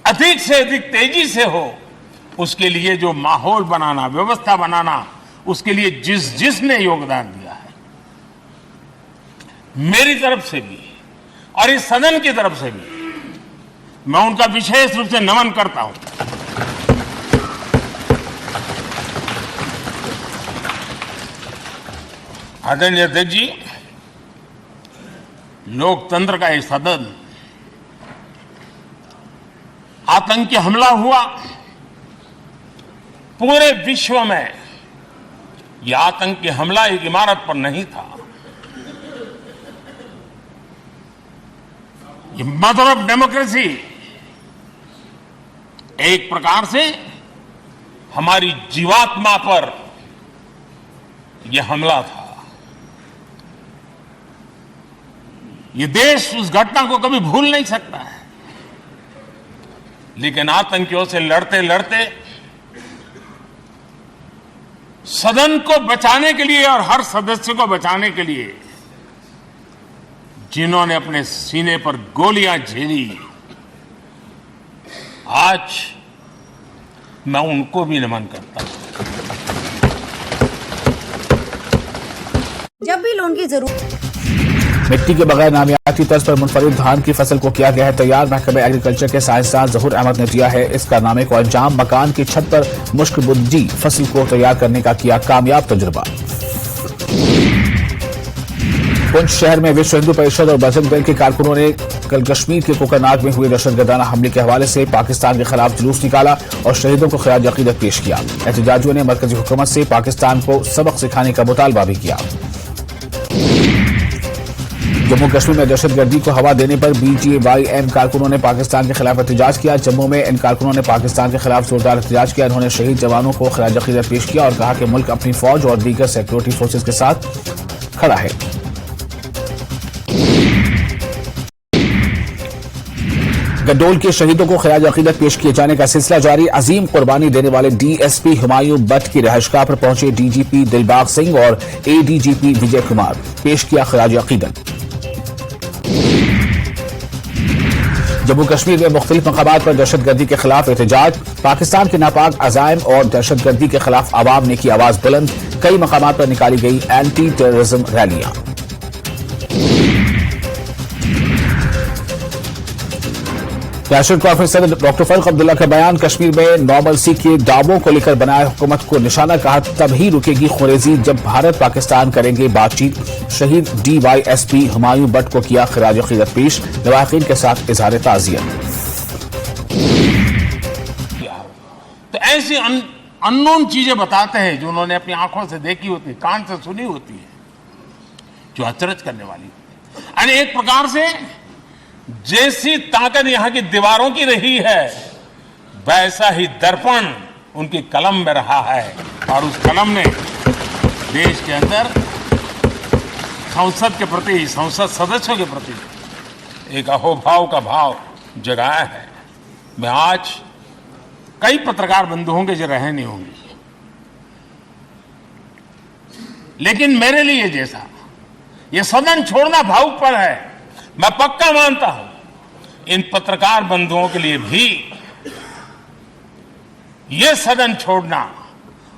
अधिक से अधिक तेजी से हो, उसके लिए जो माहौल बनाना, व्यवस्था बनाना, उसके लिए जिसने योगदान दिया है, मेरी तरफ से भी और इस सदन की तरफ से भी मैं उनका विशेष रूप से नमन करता हूं। आदरणीय अध्यक्ष जी, लोकतंत्र का ये सदन, आतंकी हमला हुआ, पूरे विश्व में यह आतंकी हमला एक इमारत पर नहीं था, ये मदर ऑफ डेमोक्रेसी एक प्रकार से हमारी जीवात्मा पर यह हमला था। ये देश उस घटना को कभी भूल नहीं सकता है, लेकिन आतंकियों से लड़ते लड़ते सदन को बचाने के लिए और हर सदस्य को बचाने के लिए जिन्होंने अपने सीने पर गोलियां झेली, आज मैं उनको भी नमन करता हूं। जब भी लोन की जरूरत। मिट्टी के बगैर नामियाती तर्ज पर मुनफरिद धान की फसल को किया गया है तैयार। महकमे एग्रीकल्चर के साइंसदान जहूर अहमद ने दिया है इस कारनामे को अंजाम। मकान की छत पर मुश्क-बुज्जी फसल को तैयार करने का किया कामयाब तजुर्बा। पुंछ शहर में विश्व हिंदू परिषद और बजरंग दल के कारकुनों ने कल कश्मीर के कोकरनाग में हुए दहशतगर्दाना हमले के हवाले से पाकिस्तान के खिलाफ जुलूस निकाला और शहीदों को खिराज अकीदत पेश किया। एहतजाजियों ने मरकजी हुकूमत से पाकिस्तान को सबक सिखाने का मुतालबा भी किया। जम्मू कश्मीर में दहशतगर्दी को हवा देने पर BJYM कारकुनों ने पाकिस्तान के खिलाफ एहतजाज किया। जम्मू में इन कारकुनों ने पाकिस्तान के खिलाफ जोरदार एहतजाज किया। उन्होंने शहीद जवानों को खिराज अकीदत पेश किया और कहा कि मुल्क अपनी फौज और दीगर सिक्योरिटी फोर्सेज के साथ खड़ा है। गड्डोल के शहीदों को खिराज अकीदत पेश किए जाने का सिलसिला जारी। अजीम कुर्बानी देने वाले DSP हुमायूं बट की रिहाइशगाह पर पहुंचे DGP दिलबाग सिंह और ADGP विजय कुमार, पेश किया खिराज अकीदत। जम्मू कश्मीर में मुख्तलिफ मकामात पर दहशतगर्दी के खिलाफ एहतजाज। पाकिस्तान के नापाक अज़ाइम और दहशतगर्दी के खिलाफ आवाम ने की आवाज बुलंद। कई मकामात पर निकाली गई एंटी टेररिज्म रैलियां। नेशनल कॉन्फ्रेंस सदर डॉक्टर फारूक अब्दुल्ला का बयान। कश्मीर में नॉर्मलसी के दावों को लेकर बनाए हुकूमत को निशाना, कहा तभी रुकेगी खुरेजी जब भारत पाकिस्तान करेंगे बातचीत। शहीद DYSP हुमायूं बट को किया खिराज अकीदत पेश। लवाहिकीन के साथ इजहार ताज़ियत। तो ऐसी अननोन चीजें बताते हैं जो उन्होंने अपनी आंखों से देखी होती है, कान से सुनी होती है, जो अचरज करने वाली होती है। यानी एक प्रकार से जैसी ताकत यहां की दीवारों की रही है, वैसा ही दर्पण उनकी कलम में रहा है, और उस कलम ने देश के अंदर संसद के प्रति, संसद सदस्यों के प्रति एक अहोभाव का भाव जगाया है। मैं आज कई पत्रकार बंधु होंगे जो रहे नहीं होंगे, लेकिन मेरे लिए जैसा ये सदन छोड़ना भावुकपन है, मैं पक्का मानता हूं इन पत्रकार बंधुओं के लिए भी ये सदन छोड़ना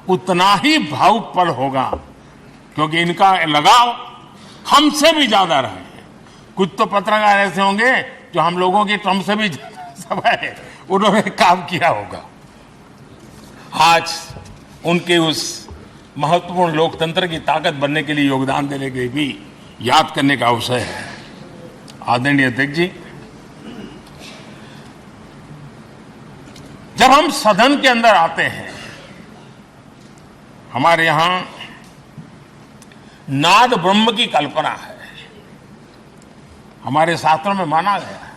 उतना ही भावुकपन होगा, क्योंकि इनका लगाव हमसे भी ज्यादा रहे हैं। कुछ तो पत्रकार ऐसे होंगे जो हम लोगों की टर्म से भी सब है, उन्होंने काम किया होगा। आज उनके उस महत्वपूर्ण लोकतंत्र की ताकत बनने के लिए, योगदान देने के लिए भी याद करने का अवसर है। आदरणीय अध्यक्ष जी, जब हम सदन के अंदर आते हैं, हमारे यहां नाद ब्रह्म की कल्पना है। हमारे शास्त्रों में माना गया है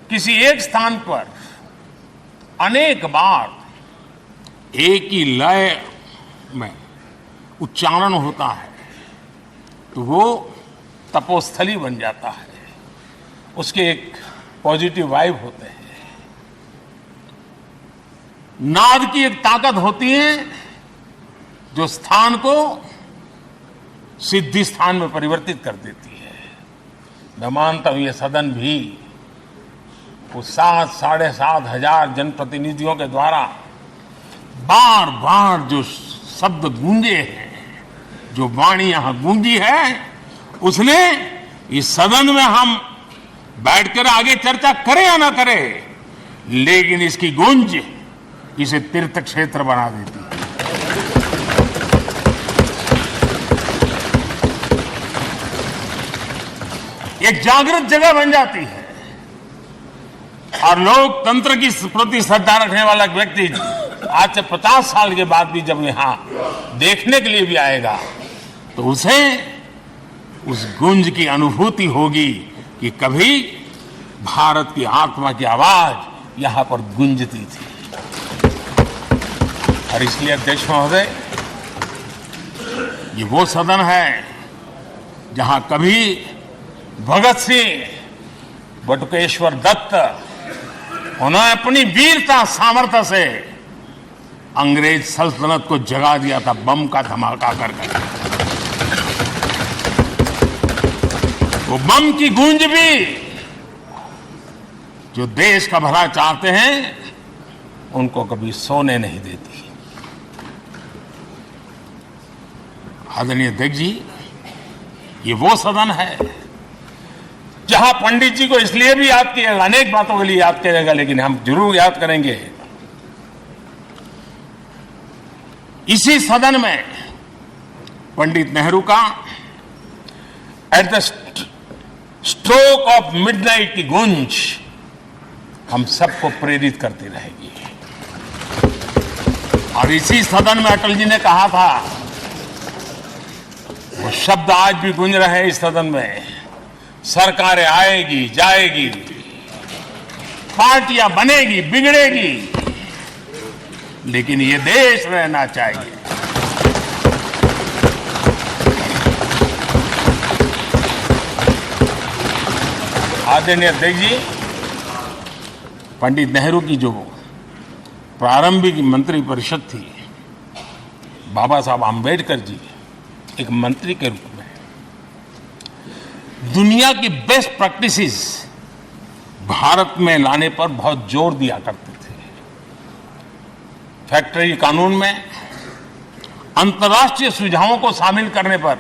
किसी एक स्थान पर अनेक बार एक ही लय में उच्चारण होता है तो वो तपोस्थली बन जाता है, उसके एक पॉजिटिव वाइब होते हैं। नाद की एक ताकत होती है जो स्थान को सिद्धि स्थान में परिवर्तित कर देती है। मैं मानता हूं ये सदन भी उस 7-7.5 हजार जनप्रतिनिधियों के द्वारा बार बार जो शब्द गूंजे हैं, जो वाणी यहां गूंजी है, उसने इस सदन में हम बैठकर आगे चर्चा करें या ना करें, लेकिन इसकी गूंज इसे तीर्थ क्षेत्र बना देती है। एक जागृत जगह बन जाती है, और लोकतंत्र की प्रति श्रद्धा रखने वाला व्यक्ति आज से 50 साल के बाद भी जब यहां देखने के लिए भी आएगा तो उसे उस गुंज की अनुभूति होगी कि कभी भारत की आत्मा की आवाज यहां पर गूंजती थी। और इसलिए अध्यक्ष महोदय, ये वो सदन है जहां कभी भगत सिंह, बटुकेश्वर दत्त, उन्होंने अपनी वीरता सामर्थ्य से अंग्रेज सल्तनत को जगा दिया था बम का धमाका करके। वो बम की गूंज भी जो देश का भला चाहते हैं उनको कभी सोने नहीं देती। आदरणीय अध्यक्ष जी, ये वो सदन है जहां पंडित जी को इसलिए भी याद किया, अनेक बातों के लिए याद किया जाएगा, लेकिन हम जरूर याद करेंगे इसी सदन में पंडित नेहरू का at the stroke of midnight की गूंज हम सबको प्रेरित करती रहेगी। और इसी सदन में अटल जी ने कहा था, वो शब्द आज भी गूंज रहे हैं इस सदन में, सरकारें आएगी जाएगी, पार्टियां बनेगी बिगड़ेगी, लेकिन ये देश रहना चाहिए। आदरणीय अध्यक्ष जी, पंडित नेहरू की जो प्रारंभिक मंत्री परिषद थी, बाबा साहब आम्बेडकर जी एक मंत्री के रूप में दुनिया की बेस्ट प्रैक्टिसेस भारत में लाने पर बहुत जोर दिया करते थे। फैक्ट्री कानून में अंतर्राष्ट्रीय सुझावों को शामिल करने पर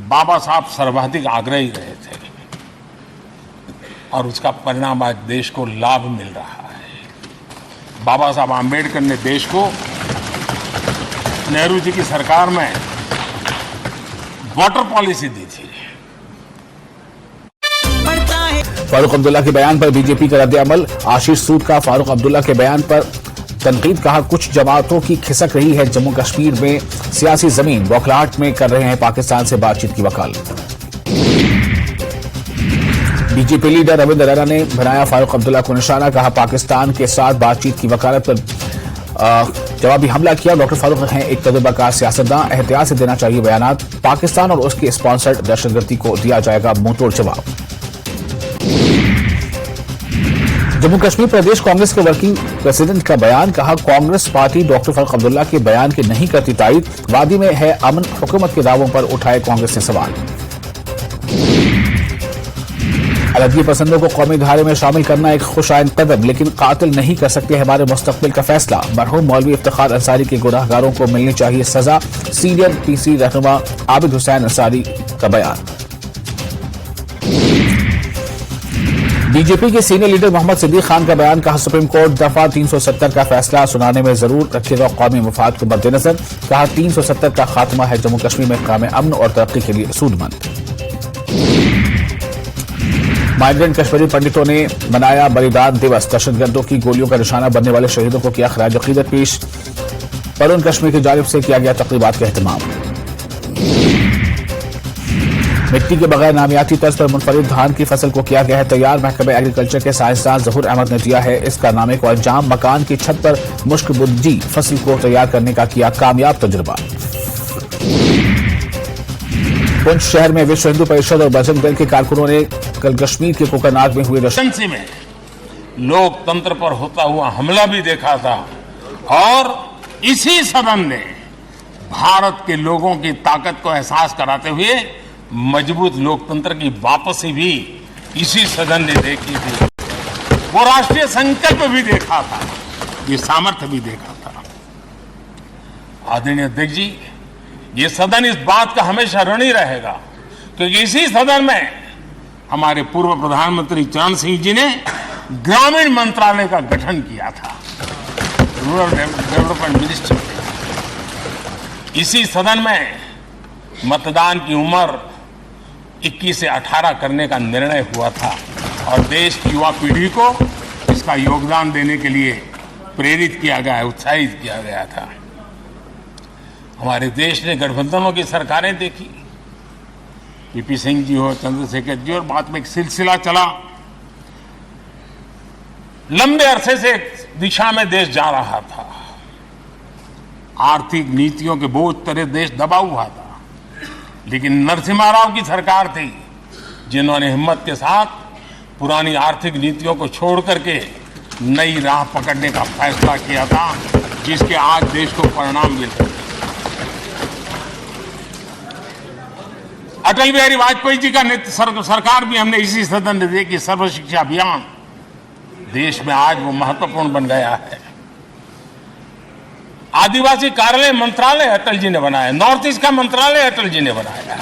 बाबा साहब सर्वाधिक आग्रही रहे थे, और उसका परिणाम आज देश को लाभ मिल रहा है। बाबा साहब आम्बेडकर ने देश को नेहरू जी की सरकार में वाटर पॉलिसी दी थी। फारूक अब्दुल्ला के बयान पर बीजेपी का रद्द-ए-अमल। आशीष सूद का फारूक अब्दुल्ला के बयान पर तनकीद। कहा, कुछ जमातों की खिसक रही है जम्मू कश्मीर में सियासी जमीन, बौखलाहट में कर रहे हैं पाकिस्तान से बातचीत की वकालत। बीजेपी लीडर रविंद्र रैना ने बनाया फारूक अब्दुल्ला को निशाना, कहा पाकिस्तान के साथ बातचीत की वकालत पर जवाबी हमला किया। डॉक्टर फारूक हैं एक तजुर्बाकार सियासतदान, एहतियात से देना चाहिए बयानात। पाकिस्तान और उसके स्पॉन्सर्ड दहशतगर्दी को दिया जाएगा मुंहतोड़ जवाब। जम्मू कश्मीर प्रदेश कांग्रेस के वर्किंग प्रेसिडेंट का बयान, कहा कांग्रेस पार्टी डॉक्टर फारूक अब्दुल्ला के बयान की नहीं करती तायीद। वादी में है अमन, हुकूमत के दावों पर उठाए कांग्रेस ने सवाल। अलहदगी पसंदों को कौमी धारे में शामिल करना एक खुशाइन कदम, लेकिन कातिल नहीं कर सकते हमारे मुस्तकबिल का फैसला। मरहूम मौलवी इफ्तिखार अंसारी के गुनाहगारों को मिलनी चाहिए सजा। सीनियर पीसी रहनुमा आबिद हुसैन अंसारी का बयान। बीजेपी के सीनियर लीडर मोहम्मद सिद्दीक खान का बयान, कहा सुप्रीम कोर्ट दफा 370 का फैसला सुनाने में जरूर रखेगा कौमी मफाद को मद्देनजर। कहा 370 का खात्मा है जम्मू कश्मीर में कायम अमन और तरक्की के लिए सूदमंद। माइग्रेंट कश्मीरी पंडितों ने मनाया बलिदान दिवस, दहशतगर्दों की गोलियों का निशाना बनने वाले शहीदों को किया खराज अकीदत पेश। परुन कश्मीर की जानिब से किया गया तकरीबात का एहतमाम। मिट्टी के बगैर नामियाती तर्ज पर मुनफरिद धान की फसल को किया गया है तैयार। महकमे एग्रीकल्चर के साइंसदान जहूर अहमद ने दिया है इस कारनामे को अंजाम। मकान की छत पर मुश्क बुज्जी फसल को तैयार करने का किया कामयाब तजुर्बा। पुंछ शहर में विश्व हिंदू परिषद और बजरंग दल के कारकुनों ने कल कश्मीर के कोकरनाग में हुए एजेंसी में लोकतंत्र पर होता हुआ हमला भी देखा था और इसी सदन ने भारत के लोगों की ताकत को एहसास कराते हुए मजबूत लोकतंत्र की वापसी भी इसी सदन ने देखी थी। वो राष्ट्रीय संकल्प भी देखा था, ये सामर्थ्य भी देखा था। आदरणीय अध्यक्ष जी, ये सदन इस बात का हमेशा ऋणी रहेगा क्योंकि इसी सदन में हमारे पूर्व प्रधानमंत्री चरण सिंह जी ने ग्रामीण मंत्रालय का गठन किया था, रूरल डेवलपमेंट मिनिस्टर। इसी सदन में मतदान की उम्र 21 से 18 करने का निर्णय हुआ था और देश की युवा पीढ़ी को इसका योगदान देने के लिए प्रेरित किया गया, उत्साहित किया गया था। हमारे देश ने गठबंधनों की सरकारें देखी, पीपी सिंह जी हो, चंद्रशेखर जी, और बाद में एक सिलसिला चला। लंबे अरसे से दिशा में देश जा रहा था, आर्थिक नीतियों के बोझ तले देश दबा हुआ था, लेकिन नरसिम्हा राव की सरकार थी जिन्होंने हिम्मत के साथ पुरानी आर्थिक नीतियों को छोड़ करके नई राह पकड़ने का फैसला किया था, जिसके आज देश को परिणाम मिल रहे हैं। अटल बिहारी वाजपेयी जी का सरकार भी हमने इसी सदन ने देखी। सर्व शिक्षा अभियान देश में आज वो महत्वपूर्ण बन गया है। आदिवासी कार्यालय मंत्रालय अटल जी ने बनाया, नॉर्थ ईस्ट का मंत्रालय अटल जी ने बनाया।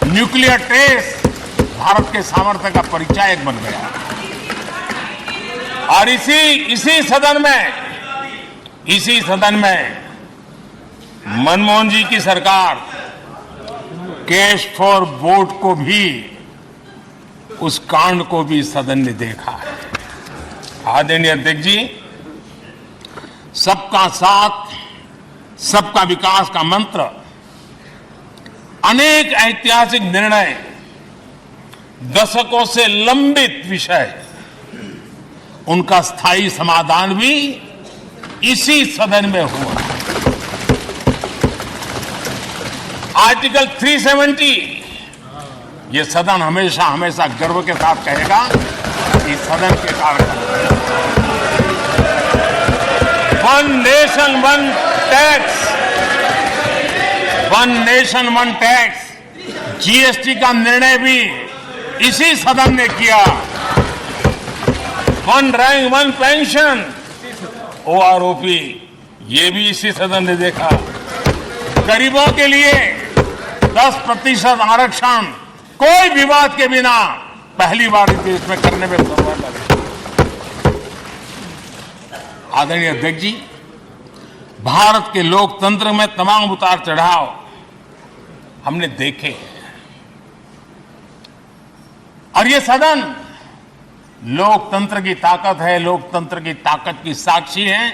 न्यूक्लियर टेस्ट भारत के सामर्थ्य का परिचायक बन गया। और इसी सदन में मनमोहन जी की सरकार कैश फॉर वोट को भी, उस कांड को भी सदन ने देखा है। आदरणीय अध्यक्ष जी, सबका साथ सबका विकास का मंत्र, अनेक ऐतिहासिक निर्णय, दशकों से लंबित विषय, उनका स्थायी समाधान भी इसी सदन में हुआ। आर्टिकल 370, ये सदन हमेशा हमेशा गर्व के साथ कहेगा कि सदन के कार्यक्रम one nation one tax, one nation one tax, GST का निर्णय भी इसी सदन ने किया। One rank one pension, OROP, ये भी इसी सदन ने देखा। गरीबों के लिए 10% आरक्षण कोई विवाद के बिना पहली बार इस देश में करने में सफल लगे। आदरणीय अध्यक्ष जी, भारत के लोकतंत्र में तमाम उतार चढ़ाव हमने देखे हैं और ये सदन लोकतंत्र की ताकत है, लोकतंत्र की ताकत की साक्षी है,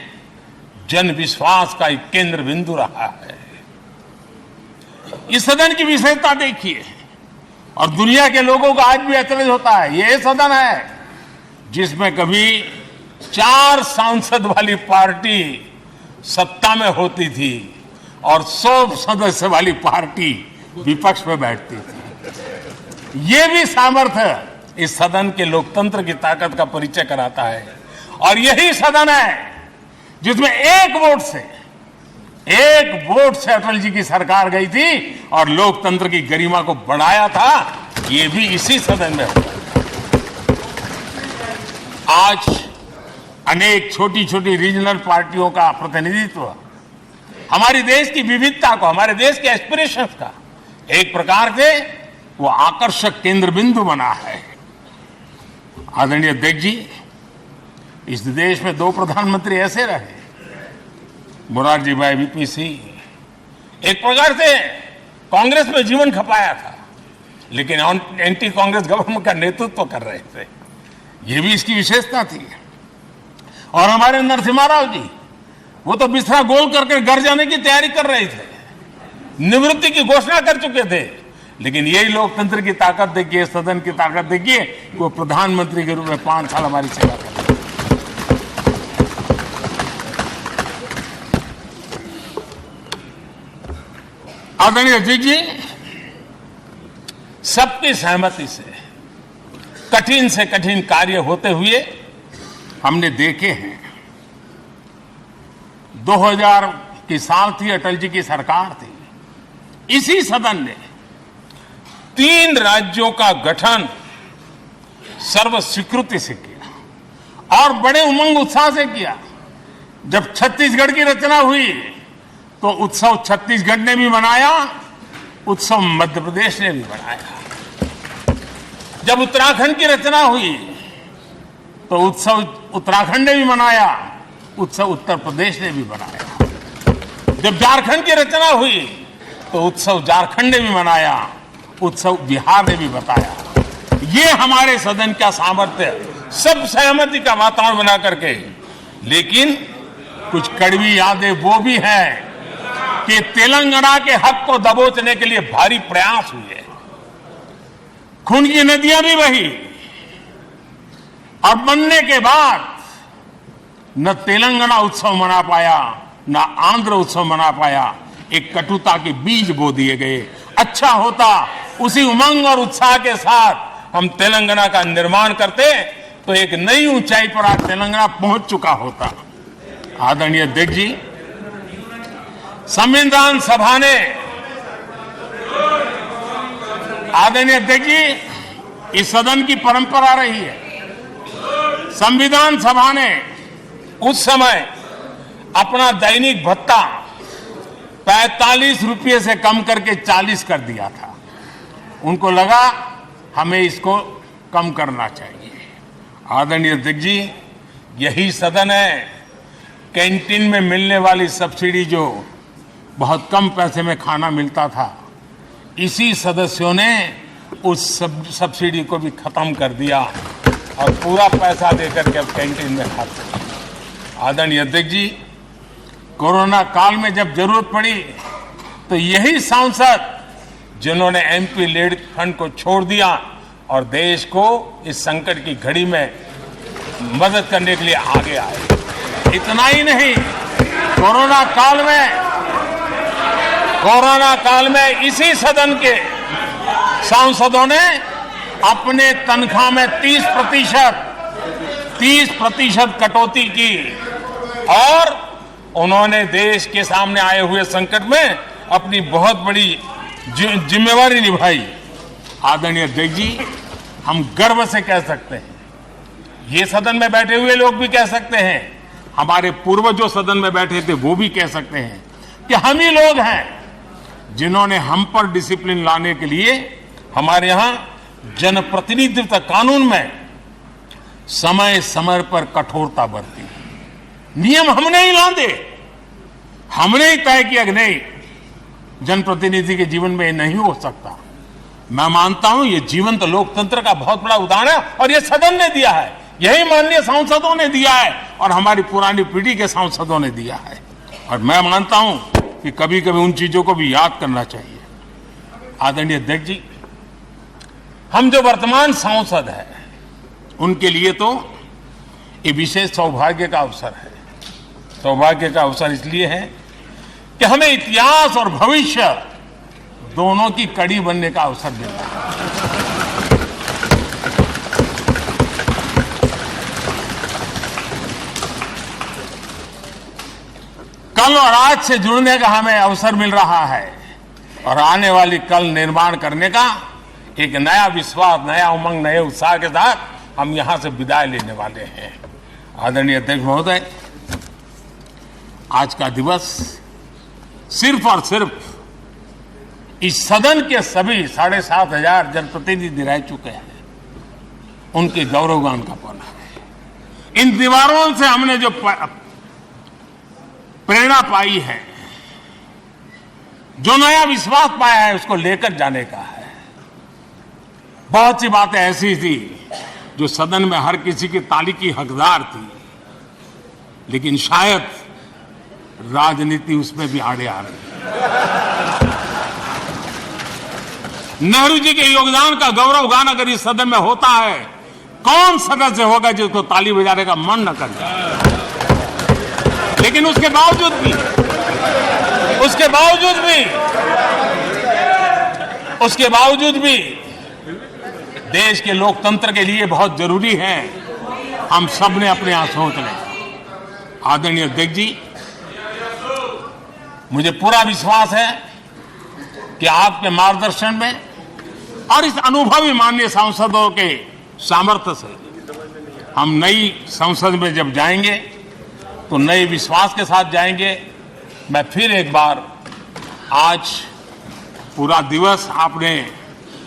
जन विश्वास का एक केंद्र बिंदु रहा है। इस सदन की विशेषता देखिए और दुनिया के लोगों को आज भी अचरज होता है, ये सदन है जिसमें कभी 4 सांसद वाली पार्टी सत्ता में होती थी और 100 सदस्य वाली पार्टी विपक्ष में बैठती थी। ये भी सामर्थ्य इस सदन के लोकतंत्र की ताकत का परिचय कराता है। और यही सदन है जिसमें एक वोट से अटल जी की सरकार गई थी और लोकतंत्र की गरिमा को बढ़ाया था। ये भी इसी सदन में हुआ। आज अनेक छोटी छोटी रीजनल पार्टियों का प्रतिनिधित्व हमारे देश की विविधता को, हमारे देश के एस्पिरेशंस का एक प्रकार से वो आकर्षक केंद्र बिंदु बना है। आदरणीय अध्यक्ष जी, इस देश में 2 प्रधानमंत्री ऐसे रहे, मोरारजी भाई वीपी सिंह एक प्रकार से कांग्रेस में जीवन खपाया था, लेकिन एंटी कांग्रेस गवर्नमेंट का नेतृत्व कर रहे थे। ये भी इसकी विशेषता थी। और हमारे नरसिम्हा राव जी, वो तो बिस्तरा गोल करके घर जाने की तैयारी कर रहे थे, निवृत्ति की घोषणा कर चुके थे, लेकिन यही लोकतंत्र की ताकत देखिए, सदन की ताकत देखिए, वो प्रधानमंत्री के रूप में 5 साल हमारी सेवा कर रहे। आदरणीय अध्यक्ष जी, सबकी सहमति से कठिन कार्य होते हुए हमने देखे हैं। 2000 की साल थी, अटल जी की सरकार थी। इसी सदन ने 3 राज्यों का गठन सर्व स्वीकृति से किया और बड़े उमंग उत्साह से किया। जब छत्तीसगढ़ की रचना हुई तो उत्सव छत्तीसगढ़ ने भी मनाया, उत्सव मध्य प्रदेश ने भी मनाया। जब उत्तराखंड की रचना हुई तो उत्सव उत्तराखंड ने भी मनाया, उत्सव उत्तर प्रदेश ने भी मनाया। जब झारखंड की रचना हुई तो उत्सव झारखंड ने भी मनाया, उत्सव बिहार ने भी बताया। ये हमारे सदन का सामर्थ्य, सब सहमति का वातावरण बना करके। लेकिन कुछ कड़वी यादें वो भी हैं कि तेलंगाना के हक को दबोचने के लिए भारी प्रयास हुए, खून की नदियां भी बही और बनने के बाद न तेलंगाना उत्सव मना पाया, न आंध्र उत्सव मना पाया। एक कटुता के बीज बो दिए गए। अच्छा होता उसी उमंग और उत्साह के साथ हम तेलंगाना का निर्माण करते तो एक नई ऊंचाई पर आज तेलंगाना पहुंच चुका होता। आदरणीय अध्यक्ष जी, संविधान सभा ने, आदरणीय अध्यक्ष जी, इस सदन की परंपरा रही है। संविधान सभा ने उस समय अपना दैनिक भत्ता 45 रुपये से कम करके 40 कर दिया था। उनको लगा हमें इसको कम करना चाहिए। आदरणीय अध्यक्ष जी, यही सदन है कैंटीन में मिलने वाली सब्सिडी, जो बहुत कम पैसे में खाना मिलता था, इसी सदस्यों ने उस सब्सिडी को भी खत्म कर दिया और पूरा पैसा देकर के अब कैंटीन में खाते हैं। आदरणीय अध्यक्ष जी, कोरोना काल में जब जरूरत पड़ी तो यही सांसद जिन्होंने एमपी लेड फंड को छोड़ दिया और देश को इस संकट की घड़ी में मदद करने के लिए आगे आए। इतना ही नहीं, कोरोना काल में इसी सदन के सांसदों ने अपने तनख्वाह में 30% कटौती की और उन्होंने देश के सामने आए हुए संकट में अपनी बहुत बड़ी जिम्मेवारी निभाई। आदरणीय अध्यक्ष जी, हम गर्व से कह सकते हैं, ये सदन में बैठे हुए लोग भी कह सकते हैं, हमारे पूर्वज जो सदन में बैठे थे वो भी कह सकते हैं कि हम ही लोग हैं जिन्होंने हम पर डिसिप्लिन लाने के लिए हमारे यहां जनप्रतिनिधित्व कानून में समय समय पर कठोरता बरती। नियम हमने ही लादे, हमने ही तय किया कि नहीं, जनप्रतिनिधि के जीवन में ये नहीं हो सकता। मैं मानता हूं ये जीवंत लोकतंत्र का बहुत बड़ा उदाहरण है और ये सदन ने दिया है, यही माननीय सांसदों ने दिया है और हमारी पुरानी पीढ़ी के सांसदों ने दिया है। और मैं मानता हूं कि कभी कभी उन चीजों को भी याद करना चाहिए। आदरणीय अध्यक्ष जी, हम जो वर्तमान सांसद हैं उनके लिए तो ये विशेष सौभाग्य का अवसर है। सौभाग्य का अवसर इसलिए है कि हमें इतिहास और भविष्य दोनों की कड़ी बनने का अवसर मिल रहा है। कल और आज से जुड़ने का हमें अवसर मिल रहा है और आने वाली कल निर्माण करने का एक नया विश्वास, नया उमंग, नए उत्साह के साथ हम यहां से विदाई लेने वाले हैं। आदरणीय अध्यक्ष महोदय, आज का दिवस सिर्फ और सिर्फ इस सदन के सभी 7,500 जनप्रतिनिधि रह चुके हैं उनके गौरवगान का पल है। इन दीवारों से हमने जो प्रेरणा पाई है, जो नया विश्वास पाया है, उसको लेकर जाने का है। बहुत सी बातें ऐसी थी जो सदन में हर किसी की ताली की हकदार थी, लेकिन शायद राजनीति उसमें भी आड़े आ रही है। नेहरू जी के योगदान का गौरवगान अगर इस सदन में होता है, कौन सदस्य होगा जिसको ताली बजाने का मन न कर जाए। लेकिन उसके बावजूद भी देश के लोकतंत्र के लिए बहुत जरूरी है हम सब ने अपने यहां सोच लें। आदरणीय अध्यक्ष जी, मुझे पूरा विश्वास है कि आपके मार्गदर्शन में और इस अनुभवी माननीय सांसदों के सामर्थ्य से हम नई संसद में जब जाएंगे तो नए विश्वास के साथ जाएंगे। मैं फिर एक बार, आज पूरा दिवस आपने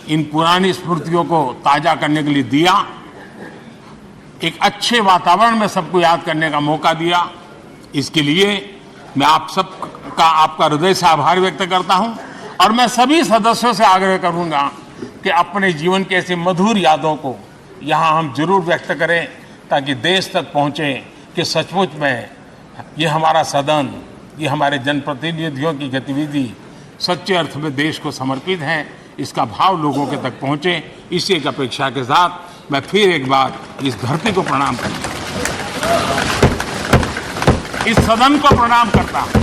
इन पुरानी स्मृतियों को ताजा करने के लिए दिया, एक अच्छे वातावरण में सबको याद करने का मौका दिया। इसके लिए मैं आप सबका, आपका हृदय से आभार व्यक्त करता हूं और मैं सभी सदस्यों से आग्रह करूंगा कि अपने जीवन की ऐसी मधुर यादों को यहां हम जरूर व्यक्त करें, ताकि देश तक पहुंचे कि सचमुच में ये हमारा सदन, ये हमारे जनप्रतिनिधियों की गतिविधि सच्चे अर्थ में देश को समर्पित है, इसका भाव लोगों के तक पहुंचे। इसी एक अपेक्षा के साथ मैं फिर एक बार इस धरती को प्रणाम करता हूं, इस सदन को प्रणाम करता हूं।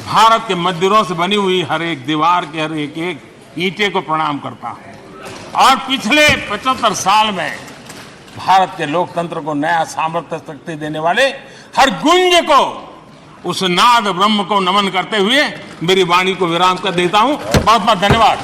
भारत के मंदिरों से बनी हुई हर एक दीवार के हर एक ईंटे को प्रणाम करता हूं और पिछले 75 साल में भारत के लोकतंत्र को नया सामर्थ्य शक्ति देने वाले हर गुंज को, उस नाद ब्रह्म को नमन करते हुए मेरी वाणी को विराम कर देता हूं। बहुत बहुत धन्यवाद।